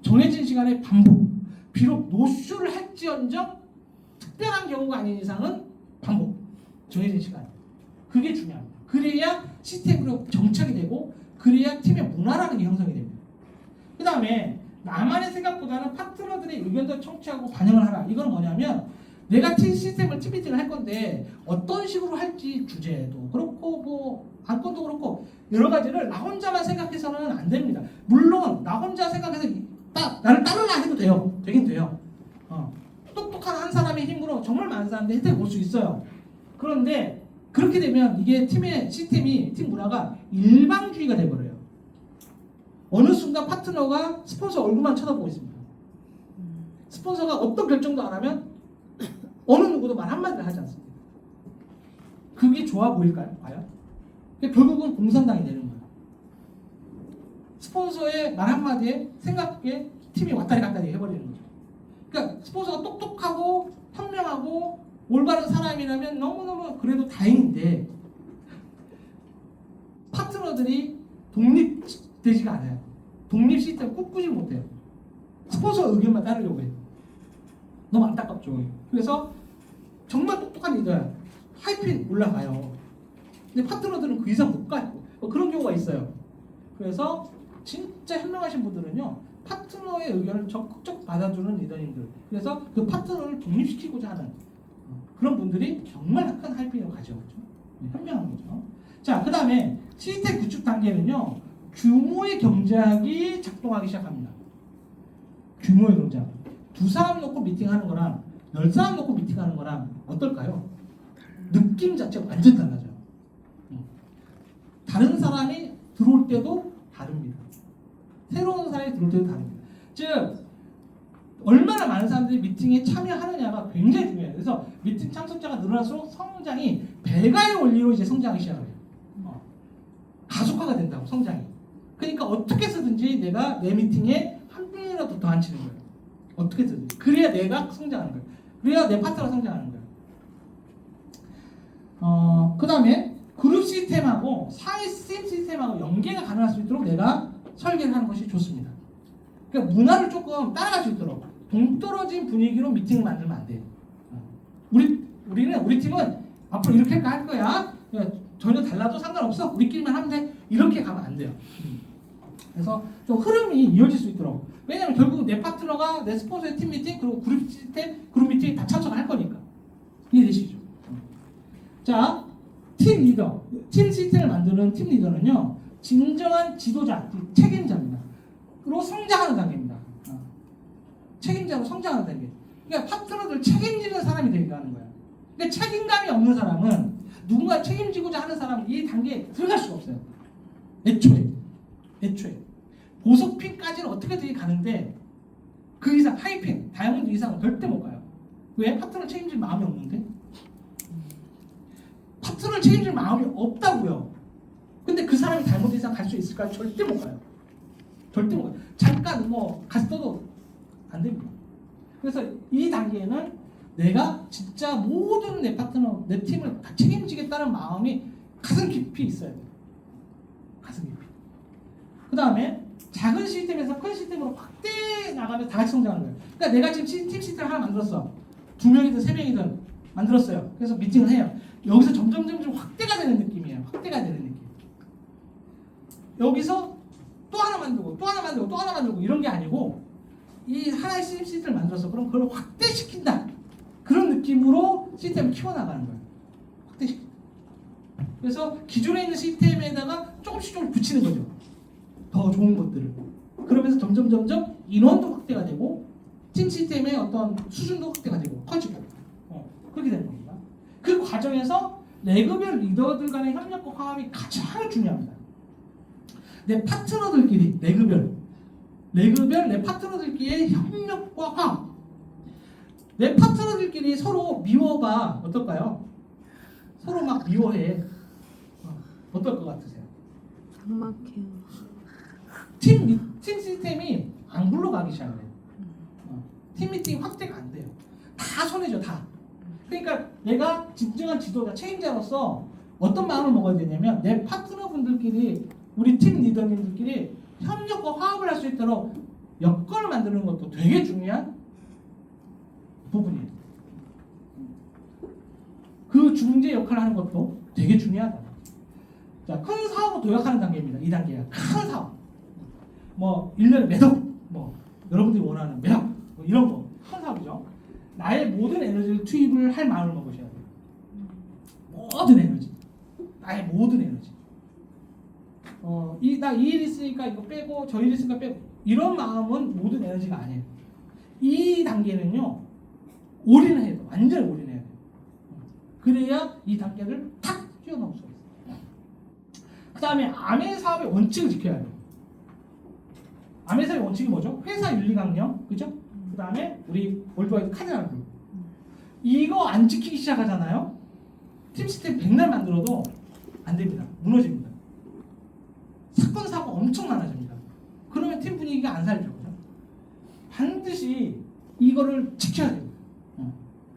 정해진 시간에 반복. 비록 노쇼를 할지언정 특별한 경우가 아닌 이상은 반복. 정해진 시간. 그게 중요합니다. 그래야 시스템으로 정착이 되고 그래야 팀의 문화라는 게 형성이 됩니다. 그 다음에 나만의 생각보다는 파트너들의 의견도 청취하고 반영을 하라. 이건 뭐냐면 내가 팀 시스템을 팀 미팅을 할 건데 어떤 식으로 할지 주제도 그렇고 뭐 안건도 그렇고 여러 가지를 나 혼자만 생각해서는 안 됩니다. 물론 나 혼자 생각해서 나를 따르라 해도 돼요. 되긴 돼요. 똑똑한 한 사람의 힘으로 정말 많은 사람들이 혜택을 볼 수 있어요. 그런데 그렇게 되면 이게 팀의 시스템이 팀 문화가 일방주의가 돼버려요. 어느 순간 파트너가 스폰서 얼굴만 쳐다보고 있습니다. 스폰서가 어떤 결정도 안 하면 어느 누구도 말 한마디를 하지 않습니다. 그게 좋아 보일까요? 과연? 결국은 공산당이 되는 거예요. 스폰서의 말 한마디에 생각에 팀이 왔다리 갔다리 해버리는 거죠. 그러니까 스폰서가 똑똑하고 현명하고 올바른 사람이라면 너무너무 그래도 다행인데 파트너들이 독립되지가 않아요. 독립 시스템을 꿈꾸지 못해요. 스폰서 의견만 따르려고 해요. 너무 안타깝죠. 그래서 정말 똑똑한 리더야. 하이핀 올라가요. 근데 파트너들은 그 이상 못 가요. 그런 경우가 있어요. 그래서 진짜 현명하신 분들은요, 파트너의 의견을 적극적 받아주는 리더님들. 그래서 그 파트너를 독립시키고자 하는 그런 분들이 정말 큰 하이핀을 가져오죠. 현명한 거죠. 자, 그 다음에 시스템 구축 단계는요, 규모의 경제학이 작동하기 시작합니다. 규모의 경제학. 2사람 놓고 미팅하는 거랑 10사람 놓고 미팅하는 거랑 어떨까요? 느낌 자체가 완전 달라져요. 다른 사람이 들어올 때도 다릅니다. 새로운 사람이 들어올 때도 다릅니다. 즉 얼마나 많은 사람들이 미팅에 참여하느냐가 굉장히 중요해요. 그래서 미팅 참석자가 늘어날수록 성장이 배가의 원리로 이제 성장하기 시작을 해요. 가속화가 된다고, 성장이. 그러니까 어떻게 해서든지 내가 내 미팅에 한 명이라도 더 앉히는 거예요. 어떻게 해서든지. 그래야 내가 성장하는 거예요. 그래야 내 파트너가 성장하는 거예요. 그 다음에 그룹 시스템하고 사회 시스템하고 연계가 가능할 수 있도록 내가 설계를 하는 것이 좋습니다. 그러니까 문화를 조금 따라갈 수 있도록 동떨어진 분위기로 미팅을 만들면 안 돼요. 우리 팀은 앞으로 이렇게 할 거야. 전혀 달라도 상관없어. 우리끼리만 하면 돼. 이렇게 가면 안 돼요. 그래서 좀 흐름이 이어질 수 있도록. 왜냐면 결국 내 파트너가 내 스폰서의 팀 미팅 그리고 그룹 시스템, 그룹 미팅 다 참석할 거니까. 이해되시죠? 자, 팀 리더. 팀 시스템을 만드는 팀 리더는요. 진정한 지도자, 책임자입니다. 그리고 성장하는 단계입니다. 책임자로 성장하는 단계. 그러니까 파트너들 책임지는 사람이 되게 하는 거예요. 그러니까 책임감이 없는 사람은 누군가 책임지고자 하는 사람은 이 단계에 들어갈 수가 없어요. 애초에. 보석핀까지는 어떻게든 가는데 그 이상 하이핀, 다이아몬드 이상은 절대 못 가요. 왜? 파트너 책임질 마음이 없는데? 파트너를 책임질 마음이 없다고요. 근데 그 사람이 다이아몬드 이상 갈 수 있을까요? 절대 못 가요. 절대 못 가요. 잠깐 뭐 갔어도 안 됩니다. 그래서 이 단계에는 내가 진짜 모든 내 파트너, 내 팀을 다 책임지겠다는 마음이 가슴 깊이 있어야 돼요. 가슴 깊이. 그 다음에 작은 시스템에서 큰 시스템으로 확대 나가면서 다 같이 성장하는 거예요. 그러니까 내가 지금 팀 시스템 하나 만들었어. 2명이든 3명이든 만들었어요. 그래서 미팅을 해요. 여기서 점점 확대가 되는 느낌이에요. 확대가 되는 느낌. 여기서 또 하나 만들고 또 하나 만들고 또 하나 만들고 이런 게 아니고 이 하나의 시스템을 만들어서 그럼 그걸 확대시킨다. 그런 느낌으로 시스템을 키워나가는 거예요. 확대시킨다. 그래서 기존에 있는 시스템에다가 조금씩 붙이는 거죠. 더 좋은 것들을. 그러면서 점점 인원도 확대가 되고 팀 시스템의 어떤 수준도 확대가 되고 커지고 그렇게 되는 겁니다. 그 과정에서 레그별 리더들 간의 협력과 화합이 가장 중요합니다. 내 파트너들끼리 레그별 내 파트너들끼리의 협력과 화합. 내 파트너들끼리 서로 미워가 어떨까요? 서로 막 미워해. 어떨 것 같으세요? 막막해요. 팀 시스템이 안 굴러가기 시작해요. 팀 미팅 확대가 안 돼요. 다 손해죠, 다. 그러니까 내가 진정한 지도자, 책임자로서 어떤 마음을 먹어야 되냐면 내 파트너분들끼리, 우리 팀 리더님들끼리 협력과 화합을 할 수 있도록 여건을 만드는 것도 되게 중요한 부분이에요. 그 중재 역할을 하는 것도 되게 중요하다. 자, 큰 사업을 도약하는 단계입니다. 이 단계가 큰 사업. 뭐 1년에 매덕, 뭐 여러분들이 원하는 매덕, 뭐 이런 거 큰 사업이죠. 나의 모든 에너지를 투입을 할 마음을 먹으셔야 돼요. 모든 에너지, 나의 모든 에너지. 나 이 일 있으니까 이거 빼고 저 일 있으니까 빼고 이런 마음은 모든 에너지가 아니에요. 이 단계는요 올인을 해야 돼요. 완전히 올인해야 돼요. 그래야 이 단계를 탁 뛰어넘을 수 있어요. 그 다음에 아멘 사업의 원칙을 지켜야 돼요. 아멘 사업의 원칙이 뭐죠? 회사 윤리강령, 그죠? 그 다음에 우리 월드와이드 카디널 그룹. 이거 안 지키기 시작하잖아요. 팀 시스템 100날 만들어도 안 됩니다. 무너집니다. 사건 사고 엄청 많아집니다. 그러면 팀 분위기가 안 살죠. 반드시 이거를 지켜야 됩니다.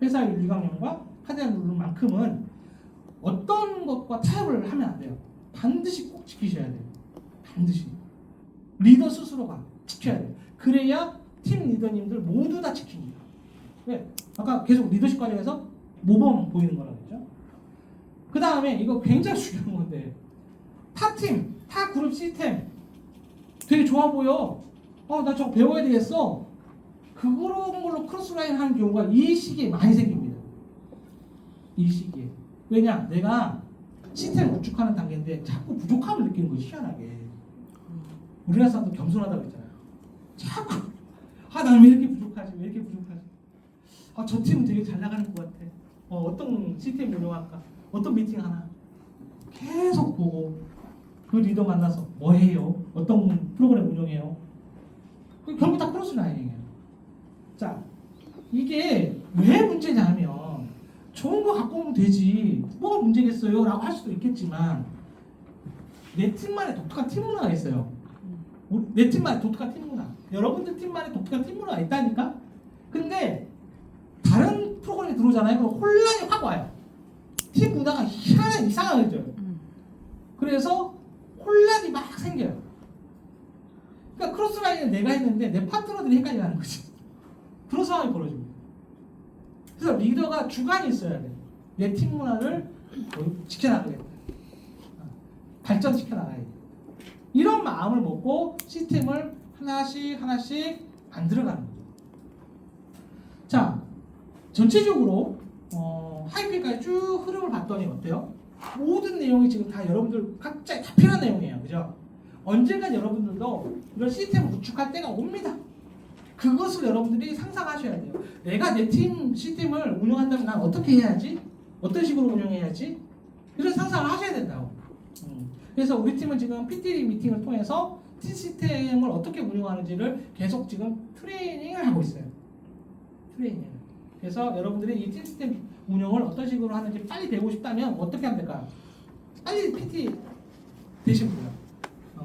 회사 윤리강령과 카디널 룰만큼은 어떤 것과 타협을 하면 안 돼요. 반드시 꼭 지키셔야 돼요. 반드시 리더 스스로가 지켜야 돼요. 그래야 팀 리더님들 모두 다 지킵니다. 왜? 아까 계속 리더십 과정에서 모범 보이는 거라고 했죠. 그 다음에 이거 굉장히 중요한 건데 타팀, 타 그룹 시스템 되게 좋아 보여. 나 저거 배워야 되겠어. 그런 걸로 크로스라인 하는 경우가 이 시기에 많이 생깁니다. 이 시기에. 왜냐? 내가 시스템을 구축하는 단계인데 자꾸 부족함을 느끼는 거예요. 희한하게. 우리나라 사람도 겸손하다고 했잖아요. 자꾸 나는 왜 이렇게 부족하지? 왜 이렇게 부족하지? 저 팀은 되게 잘 나가는 것 같아. 어떤 시스템 운영할까? 어떤 미팅 하나? 계속 보고 그 리더 만나서 뭐 해요? 어떤 프로그램 운영해요? 결국 다 크로스라인이에요. 자, 이게 왜 문제냐면 좋은 거 갖고 오면 되지. 뭐가 문제겠어요? 라고 할 수도 있겠지만 내 팀만의 독특한 팀 문화가 있어요. 내 팀만의 독특한 팀 문화. 여러분들 팀만의 독특한 팀 문화가 있다니까? 근데 다른 프로그램이 들어오잖아요. 그럼 혼란이 확 와요. 팀 문화가 희한하게 이상해져요. 그래서 혼란이 막 생겨요. 그러니까 크로스라인은 내가 했는데 내 파트너들이 헷갈려 하는 거지. 그런 상황이 벌어집니다. 그래서 리더가 주관이 있어야 돼. 내 팀 문화를 지켜나가겠다. 발전시켜 나가야 돼. 이런 마음을 먹고 시스템을 하나씩 만들어가는 거죠. 자, 전체적으로 하이픽까지 쭉 흐름을 봤더니 어때요? 모든 내용이 지금 다 여러분들 각자 다 필요한 내용이에요. 그죠? 언젠간 여러분들도 이런 시스템을 구축할 때가 옵니다. 그것을 여러분들이 상상하셔야 돼요. 내가 내 팀 시스템을 운영한다면 난 어떻게 해야지? 어떤 식으로 운영해야지? 이런 상상을 하셔야 된다고. 그래서 우리 팀은 지금 PTD 미팅을 통해서 팀 시스템을 어떻게 운영하는지를 계속 지금 트레이닝을 하고 있어요. 트레이닝. 그래서 여러분들이 이 팀 시스템 운영을 어떤 식으로 하는지 빨리 배우고 싶다면 어떻게 하면 될까요? 빨리 PT 되시면 돼요.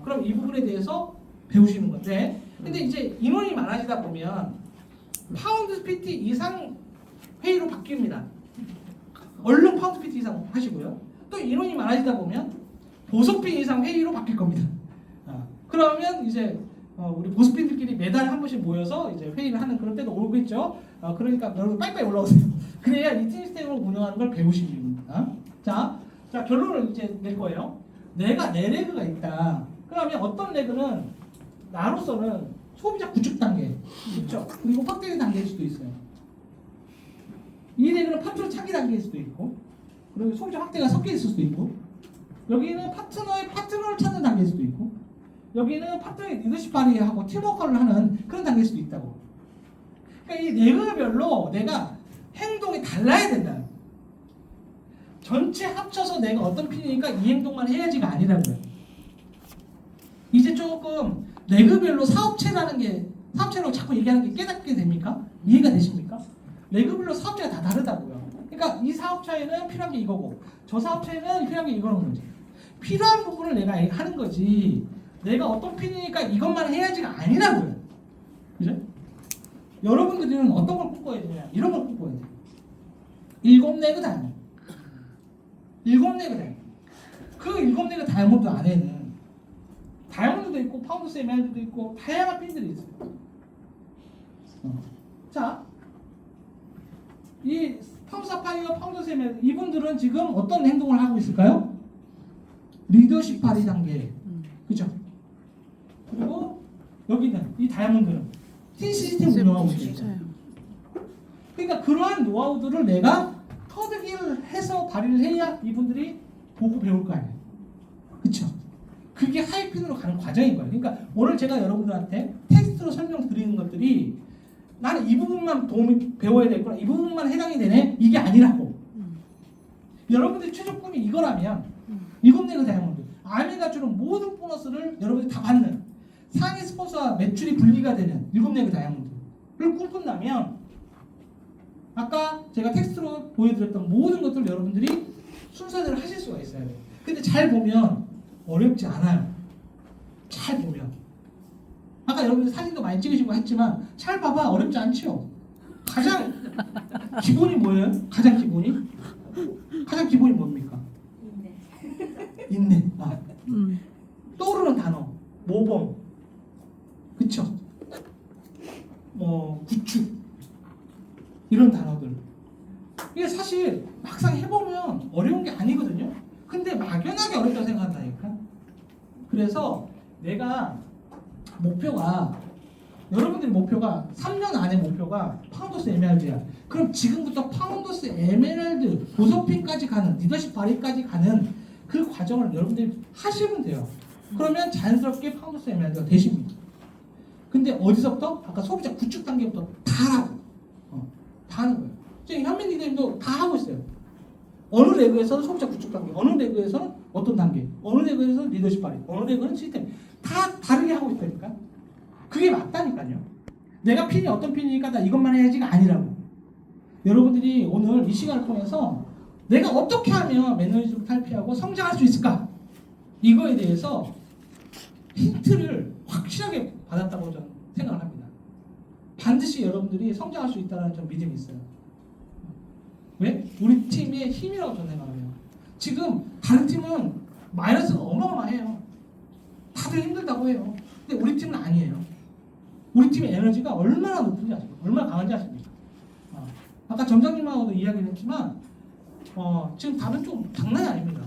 그럼 이 부분에 대해서 배우시는 건데, 근데 이제 인원이 많아지다 보면 파운드 PT 이상 회의로 바뀝니다. 얼른 파운드 PT 이상 하시고요. 또 인원이 많아지다 보면 보석핀 이상 회의로 바뀔 겁니다. 그러면 이제 우리 보석핀들끼리 매달 한 번씩 모여서 이제 회의를 하는 그런 때도 오겠죠. 그러니까 여러분 빨리빨리 올라오세요. 그래야 이 팀 시스템을 운영하는 걸 배우십니다. 자 결론을 이제 낼 거예요. 내가 내 레그가 있다. 그러면 어떤 레그는 나로서는 소비자 구축 단계, 그렇죠? 그리고 확대 단계일 수도 있어요. 이 레그는 파트너 찾기 단계일 수도 있고, 그리고 소비자 확대가 섞여 있을 수도 있고, 여기는 파트너의 파트너를 찾는 단계일 수도 있고, 여기는 파트너의 리더십 발휘하고 팀워크를 하는 그런 단계일 수도 있다고. 그러니까 이 레그별로 내가 행동이 달라야 된다. 전체 합쳐서 내가 어떤 필이니까 이 행동만 해야지가 아니라고요. 이제 조금 레그별로 사업체라는 게, 사업체라고 자꾸 얘기하는 게 깨닫게 됩니까? 이해가 되십니까? 레그별로 사업체가 다 다르다고요. 그러니까 이 사업체에는 필요한 게 이거고, 저 사업체에는 필요한 게 이거는 거지. 필요한 부분을 내가 하는 거지, 내가 어떤 필이니까 이것만 해야지가 아니라고요. 그죠? 여러분들은 어떤 걸 꿈꿔야 되냐? 이런 걸 꿈꿔야 돼. 7레그 다이아몬드. 7레그 다이아몬드. 그 7레그 다이아몬드 안에는 다이아몬드도 있고 파운더스 에메랄드도 있고 다양한 핀들이 있어요. 자, 이 파운드 사파이어, 파운더스 에메랄드, 이분들은 지금 어떤 행동을 하고 있을까요? 리더십 발휘 단계, 그죠? 그리고 여기는 이 다이아몬드는 팀 시스템 운영하고 있어요. 그러니까 그러한 노하우들을 내가 터득을 해서 발휘를 해야 이분들이 보고 배울 거 아니에요. 그렇죠? 그게 하이핀으로 가는 과정인 거예요. 그러니까 오늘 제가 여러분들한테 텍스트로 설명드리는 것들이 나는 이 부분만 도움이 배워야 되겠구나, 이 부분만 해당이 되네, 이게 아니라고. 여러분들의 최종 꿈이 이거라면 7레그 다이아몬드, 아미가 주는 모든 보너스를 여러분들이 다 받는 상위 스폰서와 매출이 분리가 되는 7레그 다이아몬드를 꿈꾼다면 아까 제가 텍스트로 보여드렸던 모든 것들 여러분들이 순서대로 하실 수가 있어요. 근데 잘 보면 어렵지 않아요. 잘 보면. 아까 여러분들 사진도 많이 찍으시고 했지만 잘 봐봐, 어렵지 않죠? 가장 기본이 뭐예요? 가장 기본이? 가장 기본이 뭡니까? 인내. 떠오르는 단어, 모범, 그쵸? 뭐 구축, 이런 단어들. 이게 사실 막상 해보면 어려운 게 아니거든요. 근데 막연하게 어렵다고 생각한다니까. 그래서 내가 목표가, 여러분들의 목표가 3년 안에 목표가 파운더스 에메랄드야. 그럼 지금부터 파운더스 에메랄드 보석핀까지 가는, 리더십 발휘까지 가는 그 과정을 여러분들이 하시면 돼요. 그러면 자연스럽게 파운더스 에메랄드가 되십니다. 근데 어디서부터? 아까 소비자 구축 단계부터 다 하라고. 다 하는 거예요. 지금 현민 리더님도 다 하고 있어요. 어느 레그에서는 소비자 구축 단계, 어느 레그에서는 어떤 단계, 어느 레그에서는 리더십 발휘, 어느 레그는 시스템, 다 다르게 하고 있다니까. 그게 맞다니까요. 내가 핀이 어떤 핀이니까 나 이것만 해야지가 아니라고. 여러분들이 오늘 이 시간을 통해서 내가 어떻게 하면 매너리즘 탈피하고 성장할 수 있을까? 이거에 대해서 힌트를 확실하게 받았다고 저는 생각을 합니다. 반드시 여러분들이 성장할 수 있다는 좀 믿음이 있어요. 왜? 우리 팀의 힘이라고 저는 생각해요. 지금 다른 팀은 마이너스가 어마어마해요. 다들 힘들다고 해요. 근데 우리 팀은 아니에요. 우리 팀의 에너지가 얼마나 높은지 아십니까? 얼마나 강한지 아십니까? 아까 점장님하고도 이야기를 했지만 지금 다른 좀 장난이 아닙니다.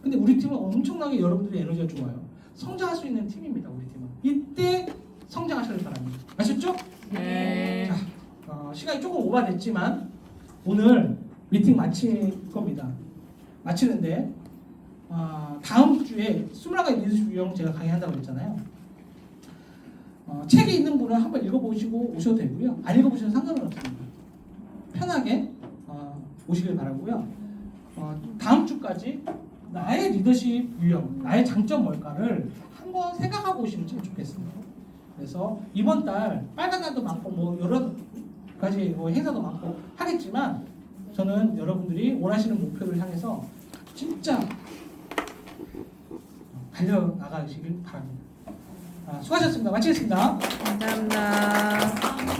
근데 우리 팀은 엄청나게 여러분들의 에너지가 좋아요. 성장할 수 있는 팀입니다. 우리 팀은 이때 성장하셔야 바랍니다. 아셨죠? 네. 자, 시간이 조금 오버됐지만 오늘 미팅 마칠 겁니다. 마치는데 다음 주에 21가지 리더십 유형 제가 강의한다고 그랬잖아요. 책이 있는 분은 한번 읽어보시고 오셔도 되고요. 안 읽어보셔도 상관은 없습니다. 편하게 오시길 바라고요. 다음 주까지 나의 리더십 유형, 나의 장점 뭘까를 한번 생각하고 오시면 참 좋겠습니다. 그래서 이번 달 빨간 날도 많고 뭐 여러 가지 행사도 많고 하겠지만 저는 여러분들이 원하시는 목표를 향해서 진짜 달려나가시길 바랍니다. 수고하셨습니다. 마치겠습니다. 감사합니다.